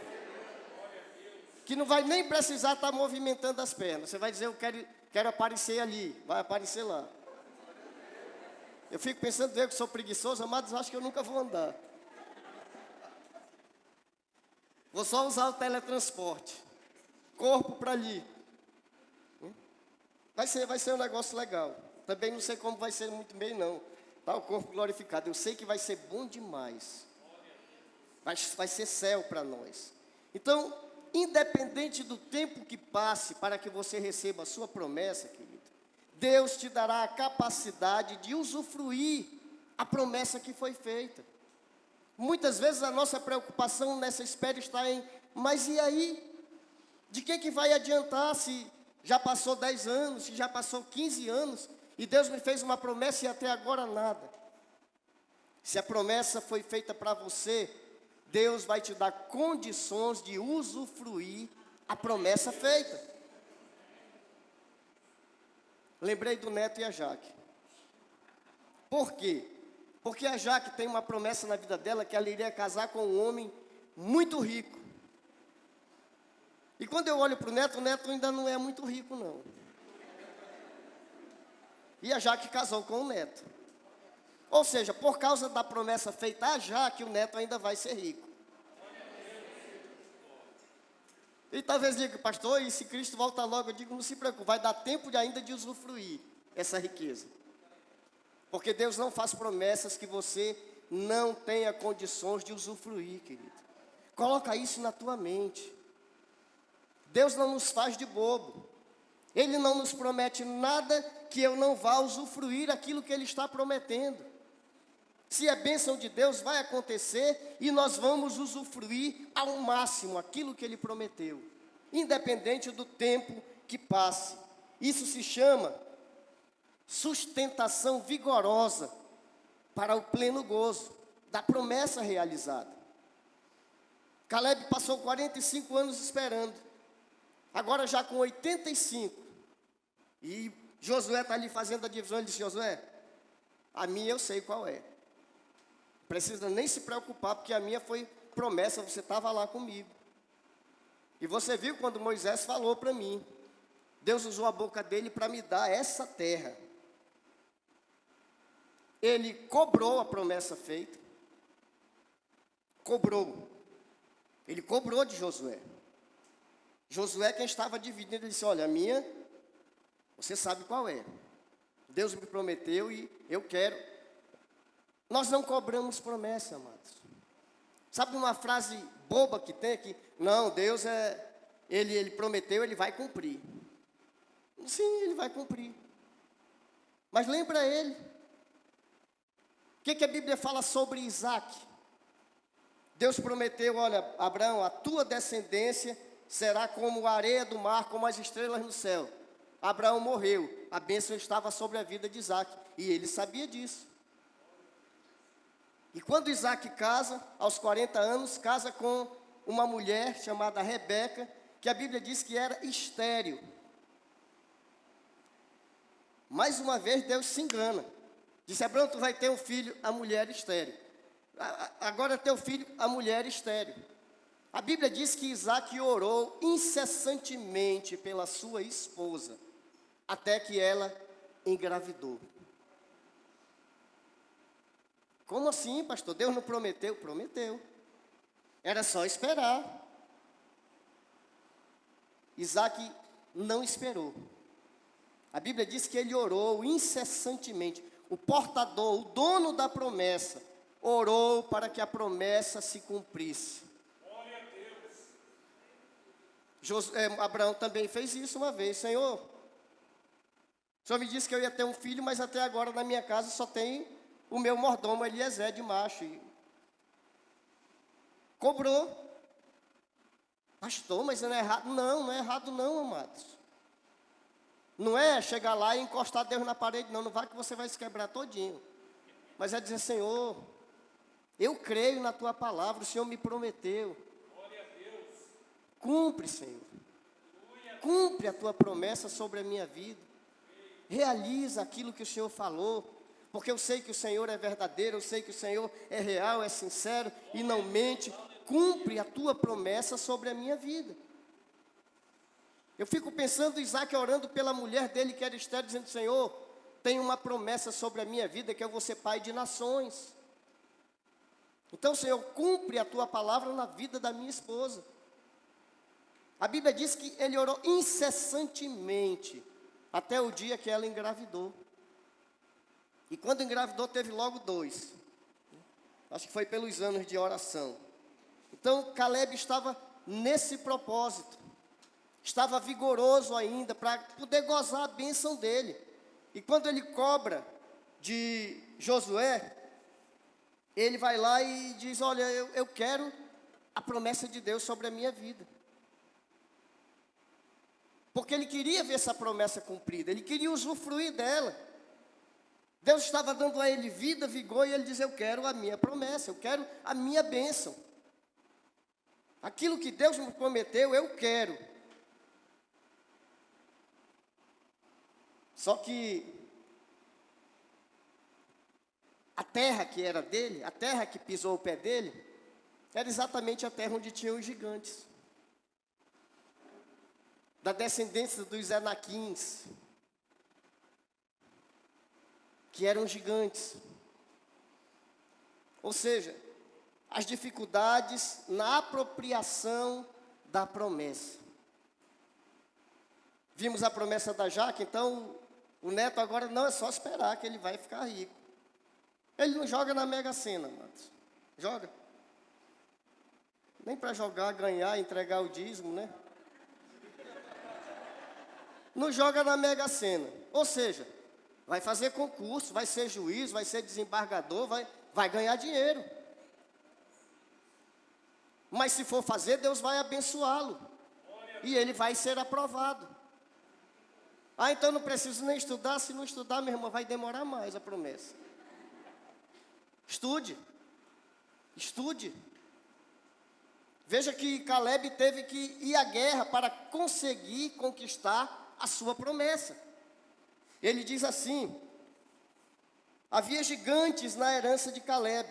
que não vai nem precisar estar movimentando as pernas. Você vai dizer, eu quero aparecer ali, vai aparecer lá. Eu fico pensando, eu que sou preguiçoso, amados, acho que eu nunca vou andar. Vou só usar o teletransporte. Corpo para ali. Vai ser um negócio legal. Também não sei como vai ser muito bem, não. Tá, o corpo glorificado. Eu sei que vai ser bom demais. Vai ser céu para nós. Então, independente do tempo que passe para que você receba a sua promessa, querido, Deus te dará a capacidade de usufruir a promessa que foi feita. Muitas vezes a nossa preocupação nessa espera está em, mas e aí? De que vai adiantar se já passou 10 anos, se já passou 15 anos, e Deus me fez uma promessa e até agora nada? Se a promessa foi feita para você, Deus vai te dar condições de usufruir a promessa feita. Lembrei do Neto e a Jaque. Por quê? Porque a Jaque tem uma promessa na vida dela que ela iria casar com um homem muito rico. E quando eu olho para o Neto ainda não é muito rico, não. E a Jaque casou com o Neto. Ou seja, por causa da promessa feita a Jaque, o Neto ainda vai ser rico. E talvez diga, pastor, e se Cristo volta logo? Eu digo, não se preocupe, vai dar tempo ainda de usufruir essa riqueza. Porque Deus não faz promessas que você não tenha condições de usufruir, querido. Coloca isso na tua mente. Deus não nos faz de bobo. Ele não nos promete nada que eu não vá usufruir aquilo que Ele está prometendo. Se é bênção de Deus, vai acontecer e nós vamos usufruir ao máximo aquilo que Ele prometeu, independente do tempo que passe. Isso se chama sustentação vigorosa para o pleno gozo da promessa realizada. Caleb passou 45 anos esperando, agora já com 85, e Josué está ali fazendo a divisão. Ele disse, Josué, a minha eu sei qual é. Precisa nem se preocupar, porque a minha foi promessa, você estava lá comigo. E você viu quando Moisés falou para mim, Deus usou a boca dele para me dar essa terra. Ele cobrou a promessa feita. Cobrou. Ele cobrou de Josué. Josué quem estava dividindo, ele disse, olha, a minha, você sabe qual é. Deus me prometeu e eu quero. Nós não cobramos promessa, amados. Sabe uma frase boba que tem aqui? Não, Deus Ele prometeu, Ele vai cumprir. Sim, Ele vai cumprir. Mas lembra Ele. O que a Bíblia fala sobre Isaac? Deus prometeu, olha, Abraão, a tua descendência será como a areia do mar, como as estrelas no céu. Abraão morreu, a bênção estava sobre a vida de Isaac, e ele sabia disso. E quando Isaac casa, aos 40 anos, casa com uma mulher chamada Rebeca, que a Bíblia diz que era estéril. Mais uma vez Deus se engana. Disse, Abraão, tu vai ter um filho, a mulher estéril. Agora teu filho, a mulher estéril. A Bíblia diz que Isaac orou incessantemente pela sua esposa, até que ela engravidou. Como assim, pastor? Deus não prometeu? Prometeu. Era só esperar. Isaac não esperou. A Bíblia diz que ele orou incessantemente. O portador, o dono da promessa, orou para que a promessa se cumprisse. Glória a Deus. Abraão também fez isso uma vez. Senhor, o Senhor me disse que eu ia ter um filho, mas até agora na minha casa só tem o meu mordomo Eliezer de macho. Cobrou. Pastor, mas não é errado. Não, não é errado não, amados. Não é chegar lá e encostar Deus na parede, não. Não vai que você vai se quebrar todinho. Mas é dizer, Senhor, eu creio na tua palavra, o Senhor me prometeu. Glória a Deus. Cumpre, Senhor. Cumpre a tua promessa sobre a minha vida. Realiza aquilo que o Senhor falou. Porque eu sei que o Senhor é verdadeiro, eu sei que o Senhor é real, é sincero e não mente. Cumpre a tua promessa sobre a minha vida. Eu fico pensando Isaac orando pela mulher dele que era estéril, dizendo: Senhor, tem uma promessa sobre a minha vida que eu vou ser pai de nações. Então, Senhor, cumpre a tua palavra na vida da minha esposa. A Bíblia diz que ele orou incessantemente até o dia que ela engravidou. E quando engravidou, teve logo 2. Acho que foi pelos anos de oração. Então, Caleb estava nesse propósito. Estava vigoroso ainda para poder gozar a bênção dele. E quando ele cobra de Josué, ele vai lá e diz: olha, eu quero a promessa de Deus sobre a minha vida. Porque ele queria ver essa promessa cumprida, ele queria usufruir dela. Deus estava dando a ele vida, vigor, e ele diz: eu quero a minha promessa, eu quero a minha bênção. Aquilo que Deus me prometeu, eu quero. Só que a terra que era dele, a terra que pisou o pé dele, era exatamente a terra onde tinham os gigantes. Da descendência dos Enaquins, que eram gigantes. Ou seja, as dificuldades na apropriação da promessa. Vimos a promessa da Jaque, então o neto agora não é só esperar que ele vai ficar rico. Ele não joga na Mega Sena, amados. Joga. Nem para jogar, ganhar, entregar o dízimo, né? Não joga na Mega Sena. Ou seja, vai fazer concurso, vai ser juiz, vai ser desembargador, vai ganhar dinheiro. Mas se for fazer, Deus vai abençoá-lo. E ele vai ser aprovado. Ah, então não preciso nem estudar. Se não estudar, meu irmão, vai demorar mais a promessa. Estude. Estude. Veja que Caleb teve que ir à guerra para conseguir conquistar a sua promessa. Ele diz assim: havia gigantes na herança de Caleb.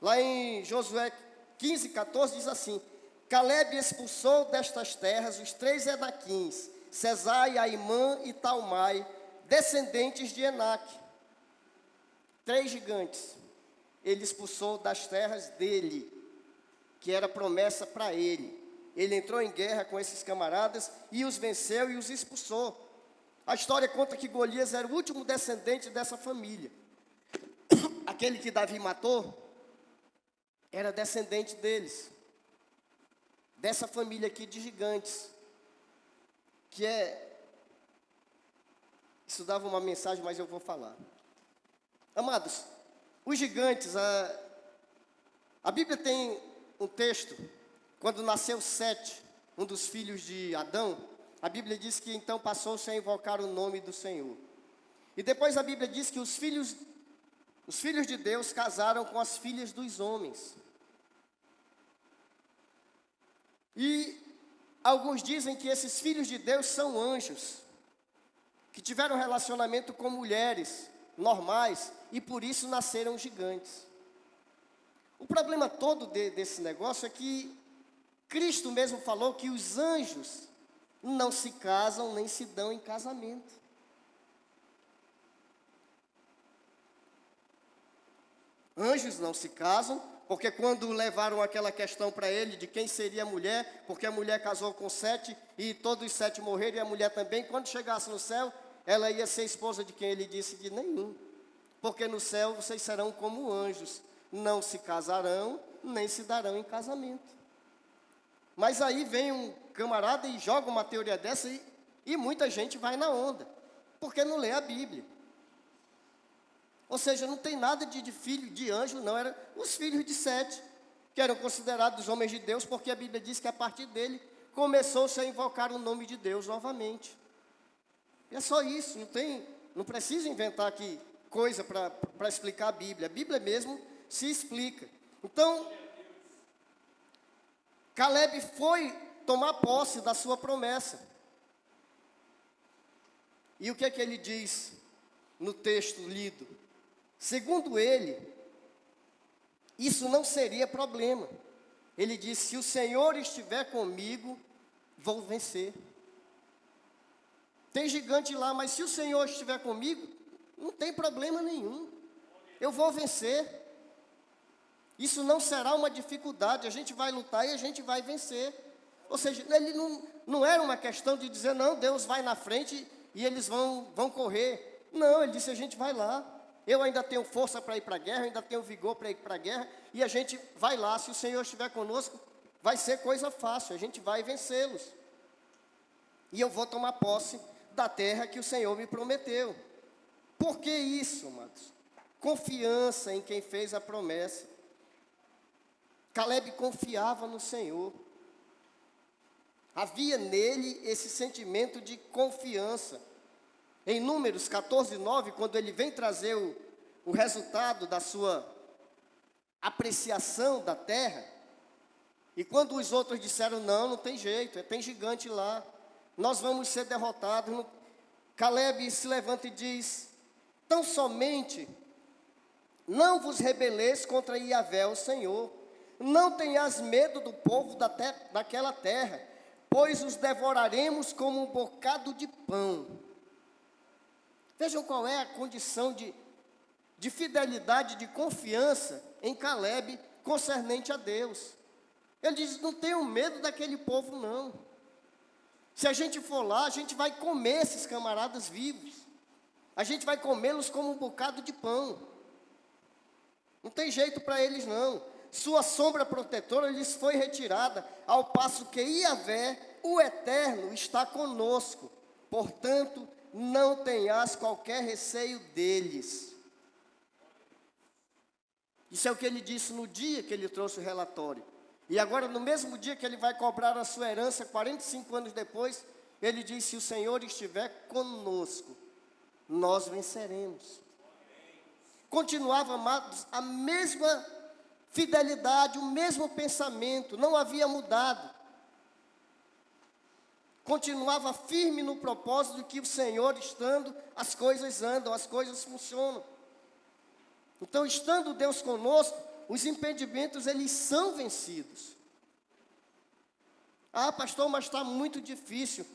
Lá em Josué 15:14 diz assim: Caleb expulsou destas terras os 3 Enaquins, Sesai, Aimã e Talmai, descendentes de Enaque. 3 gigantes ele expulsou das terras dele, que era promessa para ele. Ele entrou em guerra com esses camaradas e os venceu e os expulsou. A história conta que Golias era o último descendente dessa família. Aquele que Davi matou era descendente deles, dessa família aqui de gigantes, que isso dava uma mensagem, mas eu vou falar. Amados, os gigantes, a Bíblia tem um texto, quando nasceu Sete, um dos filhos de Adão, a Bíblia diz que então passou-se a invocar o nome do Senhor. E depois a Bíblia diz que os filhos de Deus casaram com as filhas dos homens. E alguns dizem que esses filhos de Deus são anjos, que tiveram relacionamento com mulheres normais e por isso nasceram gigantes. O problema todo desse negócio é que Cristo mesmo falou que os anjos não se casam nem se dão em casamento. Anjos não se casam, porque quando levaram aquela questão para ele de quem seria a mulher, porque a mulher casou com 7 e todos os 7 morreram e a mulher também, quando chegasse no céu, ela ia ser esposa de quem? Ele disse: de nenhum. Porque no céu vocês serão como anjos, não se casarão, nem se darão em casamento. Mas aí vem um camarada e joga uma teoria dessa e muita gente vai na onda, porque não lê a Bíblia. Ou seja, não tem nada de filho de anjo, não. Eram os filhos de Sete, que eram considerados homens de Deus, porque a Bíblia diz que a partir dele começou-se a invocar o nome de Deus novamente. E é só isso, não precisa inventar aqui coisa para explicar a Bíblia. A Bíblia mesmo se explica. Então, Caleb foi tomar posse da sua promessa. E o que é que ele diz no texto lido? Segundo ele, isso não seria problema. Ele diz: se o Senhor estiver comigo, vou vencer. Tem gigante lá, mas se o Senhor estiver comigo, não tem problema nenhum. Eu vou vencer. Isso não será uma dificuldade, a gente vai lutar e a gente vai vencer. Ou seja, ele não era uma questão de dizer, não, Deus vai na frente e eles vão correr. Não, ele disse, a gente vai lá. Eu ainda tenho força para ir para a guerra, ainda tenho vigor para ir para a guerra, e a gente vai lá. Se o Senhor estiver conosco, vai ser coisa fácil, a gente vai vencê-los. E eu vou tomar posse da terra que o Senhor me prometeu. Por que isso, amados? Confiança em quem fez a promessa. Caleb confiava no Senhor. Havia nele esse sentimento de confiança. Em Números 14:9, quando ele vem trazer o resultado da sua apreciação da terra, e quando os outros disseram, não tem jeito, tem gigante lá, nós vamos ser derrotados, Caleb se levanta e diz, tão somente não vos rebeleis contra Yahvé, o Senhor, não tenhas medo do povo daquela terra, pois os devoraremos como um bocado de pão. Vejam qual é a condição de fidelidade, de confiança em Caleb concernente a Deus. Ele diz, não tenham medo daquele povo não. Se a gente for lá, a gente vai comer esses camaradas vivos. A gente vai comê-los como um bocado de pão. Não tem jeito para eles não. Sua sombra protetora lhes foi retirada, ao passo que Yahvé, o Eterno, está conosco. Portanto, não tenhas qualquer receio deles. Isso é o que ele disse no dia que ele trouxe o relatório. E agora, no mesmo dia que ele vai cobrar a sua herança, 45 anos depois, ele diz, se o Senhor estiver conosco, nós venceremos. Continuava, amados, a mesma fidelidade, o mesmo pensamento, não havia mudado. Continuava firme no propósito de que o Senhor estando, as coisas andam, as coisas funcionam. Então, estando Deus conosco, os impedimentos, eles são vencidos. Ah, pastor, mas está muito difícil.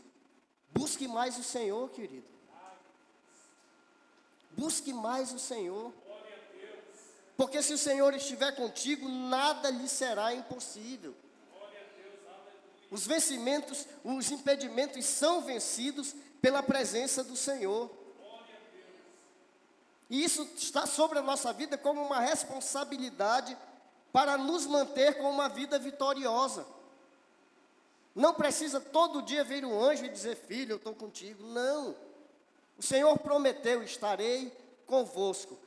Busque mais o Senhor, querido. Busque mais o Senhor. Porque se o Senhor estiver contigo, nada lhe será impossível. Os vencimentos, os impedimentos são vencidos pela presença do Senhor. E isso está sobre a nossa vida como uma responsabilidade para nos manter com uma vida vitoriosa. Não precisa todo dia vir um anjo e dizer, filho, eu estou contigo. Não. O Senhor prometeu, estarei convosco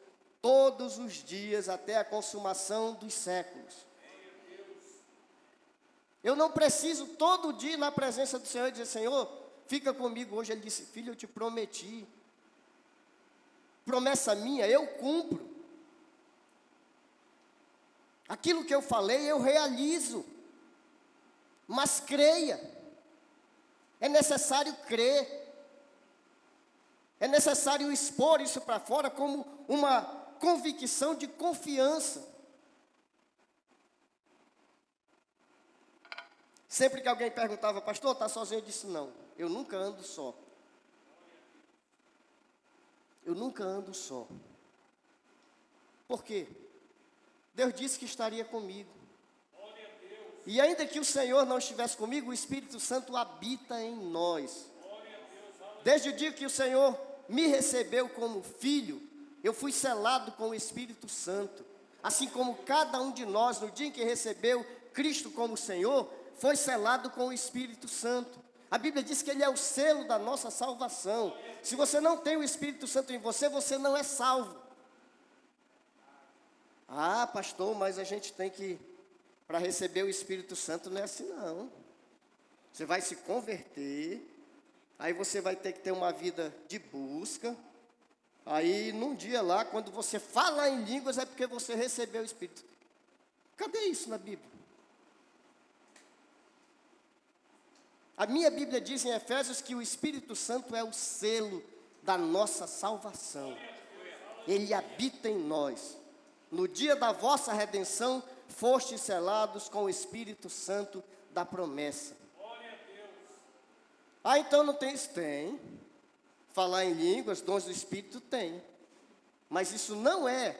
todos os dias até a consumação dos séculos. Eu não preciso todo dia ir na presença do Senhor e dizer, Senhor, fica comigo hoje. Ele disse, filho, eu te prometi. Promessa minha, eu cumpro. Aquilo que eu falei, eu realizo. Mas creia. É necessário crer. É necessário expor isso para fora como uma convicção de confiança. Sempre que alguém perguntava, pastor, está sozinho? Eu disse, não, eu nunca ando só. Eu nunca ando só. Por quê? Deus disse que estaria comigo. E ainda que o Senhor não estivesse comigo, o Espírito Santo habita em nós. Desde o dia que o Senhor me recebeu como filho, eu fui selado com o Espírito Santo. Assim como cada um de nós, no dia em que recebeu Cristo como Senhor, foi selado com o Espírito Santo. A Bíblia diz que Ele é o selo da nossa salvação. Se você não tem o Espírito Santo em você, você não é salvo. Ah, pastor, mas a gente tem que, para receber o Espírito Santo, não é assim não. Você vai se converter, aí você vai ter que ter uma vida de busca. Aí, num dia lá, quando você fala em línguas, é porque você recebeu o Espírito. Cadê isso na Bíblia? A minha Bíblia diz em Efésios que o Espírito Santo é o selo da nossa salvação. Ele habita em nós. No dia da vossa redenção, fostes selados com o Espírito Santo da promessa. Ah, então não tem isso? Tem. Falar em línguas, dons do Espírito tem. Mas isso não é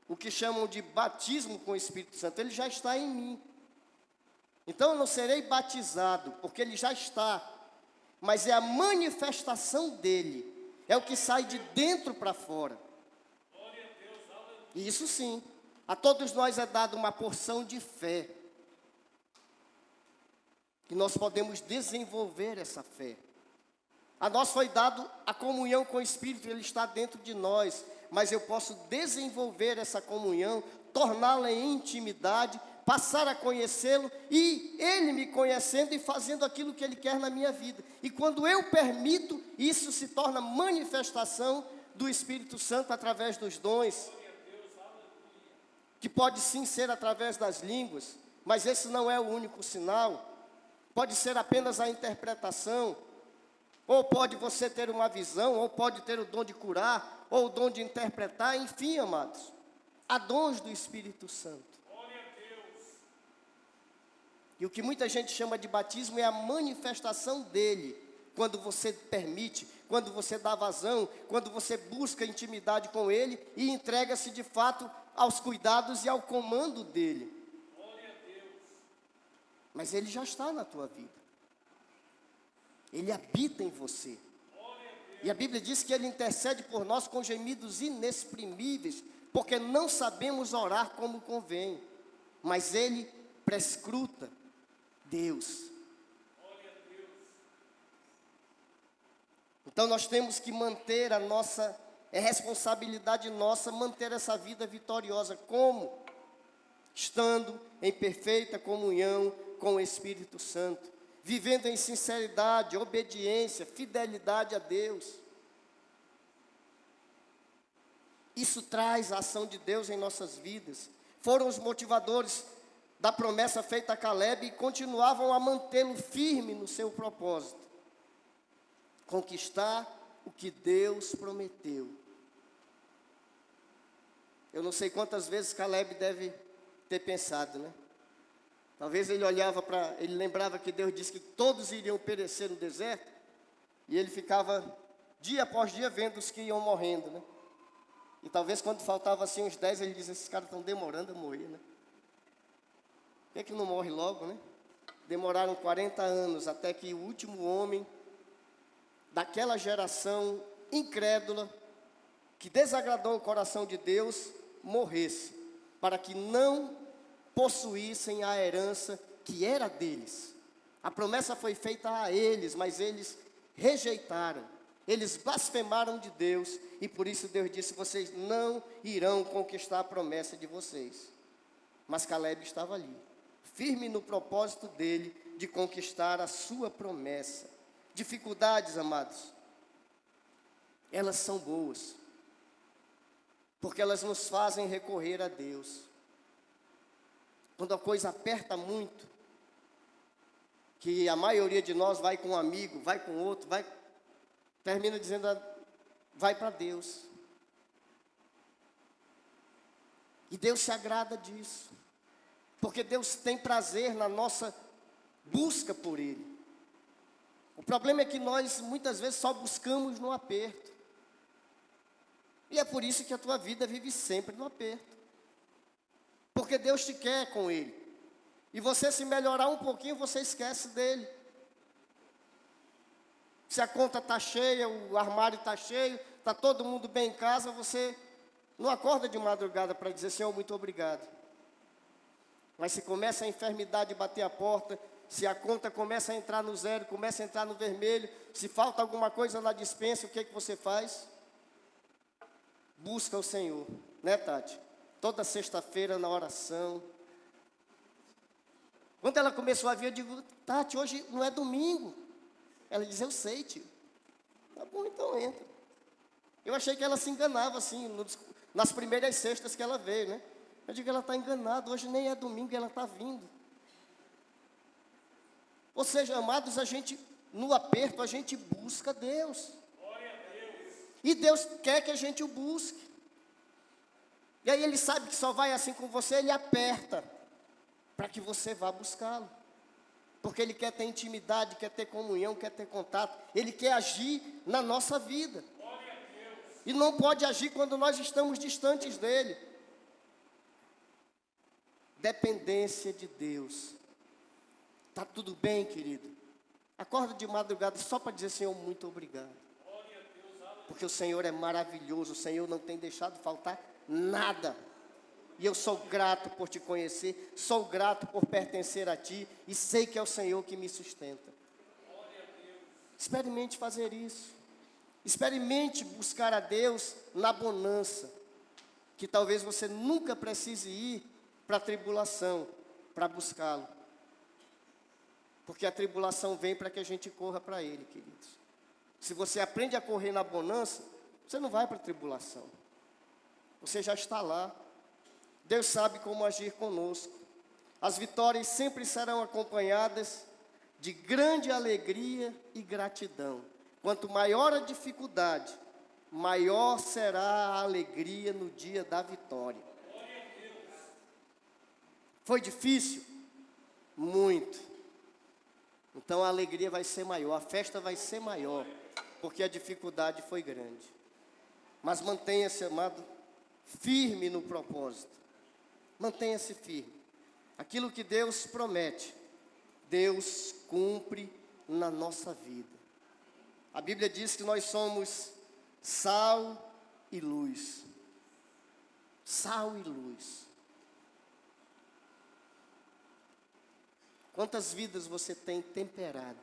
o que chamam de batismo com o Espírito Santo. Ele já está em mim. Então eu não serei batizado, porque ele já está. Mas é a manifestação dele. É o que sai de dentro para fora. E isso sim. A todos nós é dada uma porção de fé. E nós podemos desenvolver essa fé. A nós foi dado a comunhão com o Espírito, ele está dentro de nós. Mas eu posso desenvolver essa comunhão, torná-la em intimidade, passar a conhecê-lo e ele me conhecendo e fazendo aquilo que ele quer na minha vida. E quando eu permito, isso se torna manifestação do Espírito Santo através dos dons. Que pode sim ser através das línguas, mas esse não é o único sinal. Pode ser apenas a interpretação. Ou pode você ter uma visão, ou pode ter o dom de curar, ou o dom de interpretar, enfim, amados. Há dons do Espírito Santo. E o que muita gente chama de batismo é a manifestação dele. Quando você permite, quando você dá vazão, quando você busca intimidade com ele e entrega-se de fato aos cuidados e ao comando dele. Mas ele já está na tua vida. Ele habita em você. E a Bíblia diz que ele intercede por nós com gemidos inexprimíveis, porque não sabemos orar como convém. Mas ele prescruta Deus. Então nós temos que manter a nossa, é responsabilidade nossa manter essa vida vitoriosa. Como? Estando em perfeita comunhão com o Espírito Santo, vivendo em sinceridade, obediência, fidelidade a Deus. Isso traz a ação de Deus em nossas vidas. Foram os motivadores da promessa feita a Caleb e continuavam a mantê-lo firme no seu propósito. Conquistar o que Deus prometeu. Eu não sei quantas vezes Caleb deve ter pensado, né? Talvez ele ele lembrava que Deus disse que todos iriam perecer no deserto, e ele ficava dia após dia vendo os que iam morrendo, né? E talvez quando faltava assim uns 10, ele dizia, esses caras estão demorando a morrer, né? Por que não morre logo, né? Demoraram 40 anos até que o último homem daquela geração incrédula, que desagradou o coração de Deus, morresse, para que não possuíssem a herança que era deles. A promessa foi feita a eles, mas eles rejeitaram. Eles blasfemaram de Deus, e por isso Deus disse, vocês não irão conquistar a promessa de vocês. Mas Caleb estava ali, firme no propósito dele de conquistar a sua promessa. Dificuldades, amados, elas são boas, porque elas nos fazem recorrer a Deus. Quando a coisa aperta muito, que a maioria de nós vai com um amigo, vai com outro, termina dizendo, vai para Deus. E Deus se agrada disso, porque Deus tem prazer na nossa busca por Ele. O problema é que nós muitas vezes só buscamos no aperto. E é por isso que a tua vida vive sempre no aperto. Porque Deus te quer com Ele. E você se melhorar um pouquinho, você esquece dEle. Se a conta está cheia, o armário está cheio, está todo mundo bem em casa, você não acorda de madrugada para dizer, Senhor, muito obrigado. Mas se começa a enfermidade bater a porta, se a conta começa a entrar no zero, começa a entrar no vermelho, se falta alguma coisa na despensa, o que é que você faz? Busca o Senhor, né, Tati? Toda sexta-feira na oração. Quando ela começou a vir, eu digo, Tati, hoje não é domingo. Ela diz, eu sei, tio. Tá bom, então entra. Eu achei que ela se enganava assim, nas primeiras sextas que ela veio, né? Eu digo, ela está enganada, hoje nem é domingo e ela está vindo. Ou seja, amados, no aperto, a gente busca Deus. E Deus quer que a gente o busque. E aí Ele sabe que só vai assim com você, Ele aperta, para que você vá buscá-lo. Porque Ele quer ter intimidade, quer ter comunhão, quer ter contato. Ele quer agir na nossa vida. E não pode agir quando nós estamos distantes dEle. Dependência de Deus. Está tudo bem, querido? Acorda de madrugada só para dizer, Senhor, muito obrigado. Porque o Senhor é maravilhoso, o Senhor não tem deixado faltar nada. E eu sou grato por te conhecer, sou grato por pertencer a ti, e sei que é o Senhor que me sustenta. Experimente fazer isso. Experimente buscar a Deus na bonança, que talvez você nunca precise ir para a tribulação, para buscá-lo. Porque a tribulação vem para que a gente corra para Ele, queridos. Se você aprende a correr na bonança, você não vai para a tribulação. Você já está lá. Deus sabe como agir conosco. As vitórias sempre serão acompanhadas de grande alegria e gratidão. Quanto maior a dificuldade, maior será a alegria no dia da vitória. Foi difícil? Muito. Então a alegria vai ser maior, a festa vai ser maior, porque a dificuldade foi grande. Mas mantenha-se, amado, firme no propósito. Mantenha-se firme. Aquilo que Deus promete, Deus cumpre na nossa vida. A Bíblia diz que nós somos sal e luz. Sal e luz. Quantas vidas você tem temperado?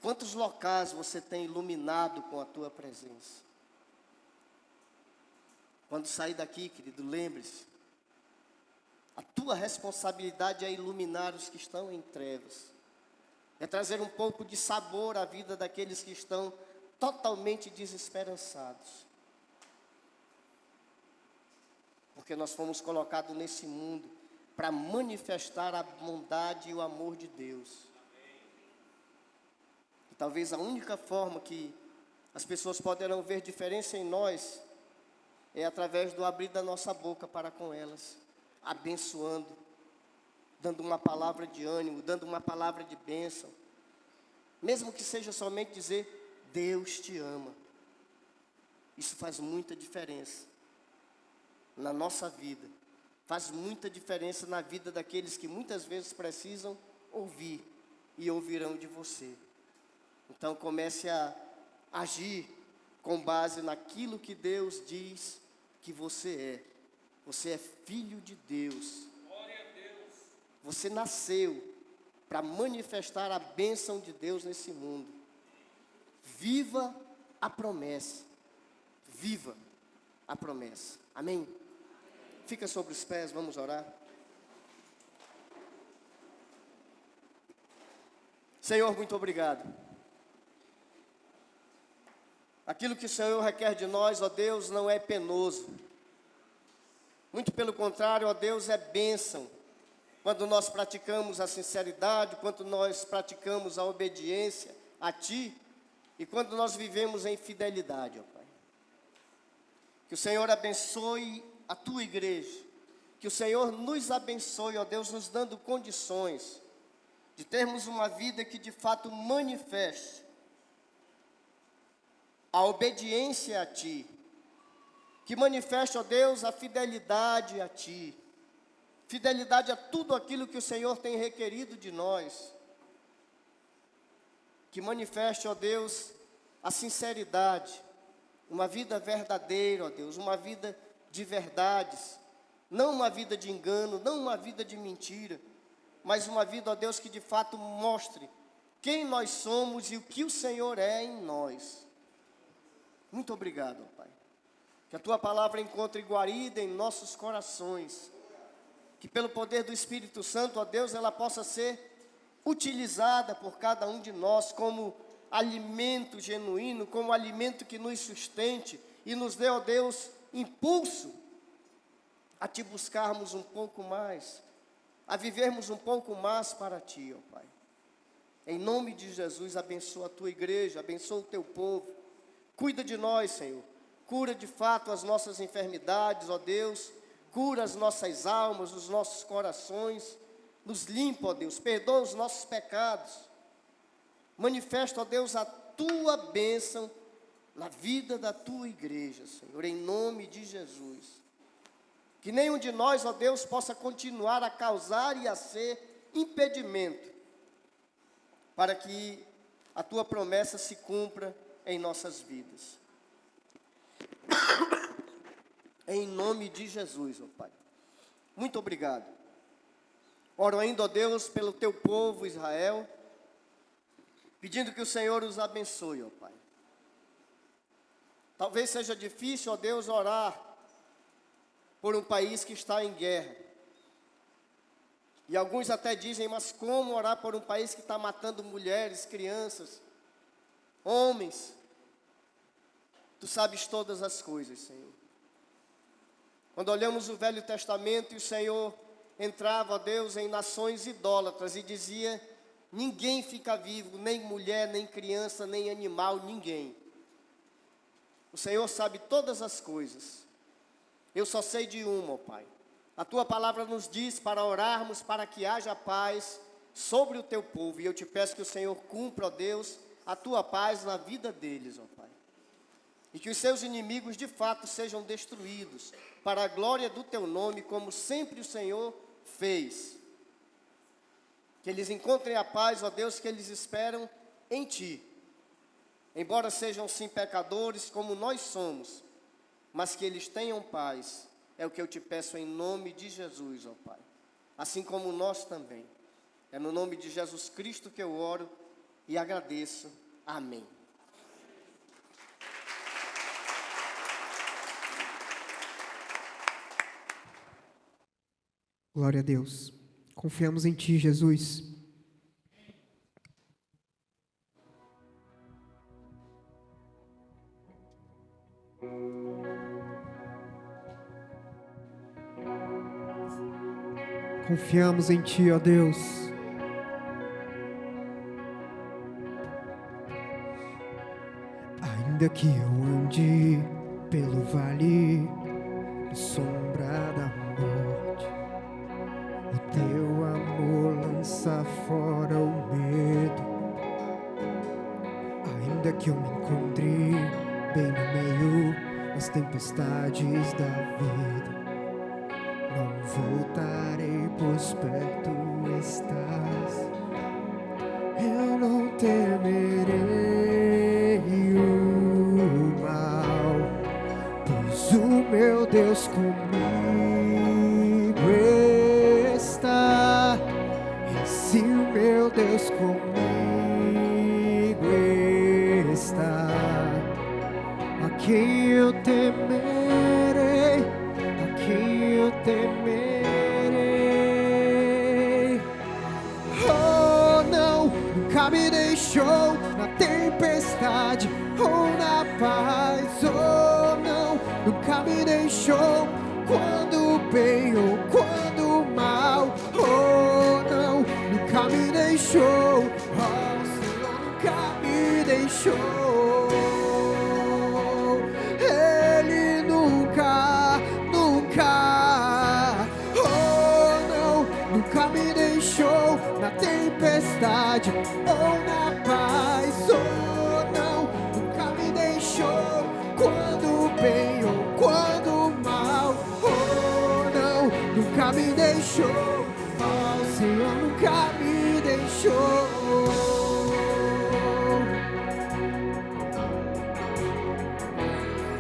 Quantos locais você tem iluminado com a tua presença? Quando sair daqui, querido, lembre-se, a tua responsabilidade é iluminar os que estão em trevas. É trazer um pouco de sabor à vida daqueles que estão totalmente desesperançados. Porque nós fomos colocados nesse mundo para manifestar a bondade e o amor de Deus. E talvez a única forma que as pessoas poderão ver diferença em nós é através do abrir da nossa boca para com elas, abençoando, dando uma palavra de ânimo, dando uma palavra de bênção. Mesmo que seja somente dizer, Deus te ama. Isso faz muita diferença na nossa vida. Faz muita diferença na vida daqueles que muitas vezes precisam ouvir e ouvirão de você. Então comece a agir com base naquilo que Deus diz que você é. Você é filho de Deus. Você nasceu para manifestar a bênção de Deus nesse mundo. Viva a promessa. Viva a promessa. Amém? Fica sobre os pés, vamos orar. Senhor, muito obrigado. Aquilo que o Senhor requer de nós, ó Deus, não é penoso. Muito pelo contrário, ó Deus, é bênção. Quando nós praticamos a sinceridade, quando nós praticamos a obediência a Ti, e quando nós vivemos em fidelidade, ó Pai. Que o Senhor abençoe a Tua igreja. Que o Senhor nos abençoe, ó Deus, nos dando condições de termos uma vida que de fato manifeste a obediência a Ti. Que manifeste, ó Deus, a fidelidade a Ti. Fidelidade a tudo aquilo que o Senhor tem requerido de nós. Que manifeste, ó Deus, a sinceridade. Uma vida verdadeira, ó Deus, uma vida de verdades. Não uma vida de engano, não uma vida de mentira. Mas uma vida, ó Deus, que de fato mostre quem nós somos e o que o Senhor é em nós. Muito obrigado, ó Pai. Que a Tua palavra encontre guarida em nossos corações. Que pelo poder do Espírito Santo, ó Deus, ela possa ser utilizada por cada um de nós como alimento genuíno, como alimento que nos sustente e nos dê, ó Deus, impulso a Te buscarmos um pouco mais, a vivermos um pouco mais para Ti, ó Pai. Em nome de Jesus, abençoa a Tua igreja, abençoa o Teu povo. Cuida de nós, Senhor. Cura de fato as nossas enfermidades, ó Deus. cura as nossas almas, os nossos corações, nos limpa, ó Deus, perdoa os nossos pecados. Manifesta, ó Deus, a tua bênção na vida da tua igreja, Senhor, em nome de Jesus. Que nenhum de nós, ó Deus, possa continuar a causar e a ser impedimento para que a tua promessa se cumpra em nossas vidas. Em nome de Jesus, ó Pai. Muito obrigado. Oro ainda, ó Deus, pelo teu povo Israel, pedindo que o Senhor os abençoe, ó Pai. Talvez seja difícil, ó Deus, orar por um país que está em guerra. E alguns até dizem, mas como orar por um país que está matando mulheres, crianças, homens? Tu sabes todas as coisas, Senhor. Quando olhamos o Velho Testamento e o Senhor entrava, ó Deus, em nações idólatras e dizia, ninguém fica vivo, nem mulher, nem criança, nem animal, ninguém. O Senhor sabe todas as coisas. Eu só sei de uma, ó Pai. A tua palavra nos diz para orarmos para que haja paz sobre o teu povo. E eu te peço que o Senhor cumpra, ó Deus, a tua paz na vida deles, ó Pai. E que os seus inimigos de fato sejam destruídos, para a glória do teu nome, como sempre o Senhor fez. Que eles encontrem a paz, ó Deus, que eles esperam em ti. Embora sejam sim pecadores, como nós somos, mas que eles tenham paz. É o que eu te peço em nome de Jesus, ó Pai. Assim como nós também. É no nome de Jesus Cristo que eu oro e agradeço. Amém. Glória a Deus. Confiamos em Ti, Jesus. Confiamos em Ti, ó Deus. Ainda que eu ande pelo vale de sombra da morte, o Teu amor lança fora o medo. Ainda que eu me encontre bem no meio das tempestades da vida, não voltarei, pois perto estás. Eu não temerei o mal, pois o meu Deus comigo está. E se o meu Deus comigo está, a quem eu temerei? A quem eu temerei? Oh, não, nunca me deixou na tempestade ou na paz. Oh, não, nunca me deixou quando o bem ou quando o mal. Oh, não, nunca me deixou. Oh, o Senhor nunca me deixou. Na tempestade ou na paz. Oh, não, nunca me deixou quando o bem ou quando o mal. Oh, não, nunca me deixou. Oh, o Senhor nunca me deixou.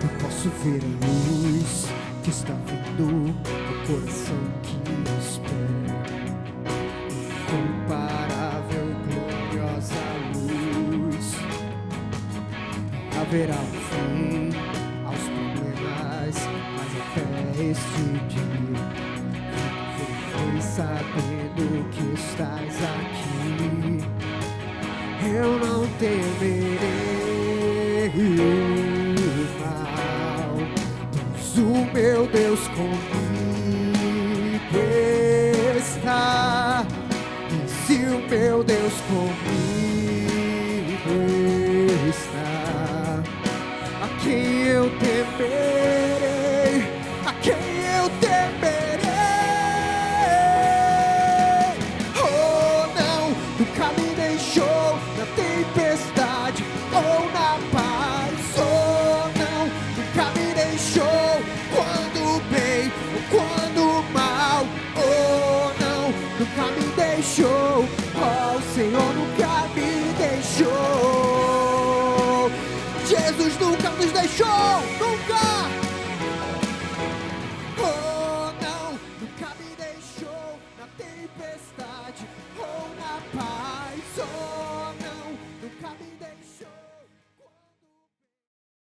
Eu posso ver a luz que está vindo no coração que espera. Incomparável, gloriosa luz. Haverá um fim aos problemas, mas até este dia fiquei sabendo que estás aqui. Eu não temerei o mal, pois o meu Deus comigo está. Se o meu Deus comigo está, a quem eu temerei? A quem eu temerei? deixou. Oh, o Senhor nunca me deixou. Jesus nunca nos deixou, nunca. Oh, não, nunca me deixou na tempestade.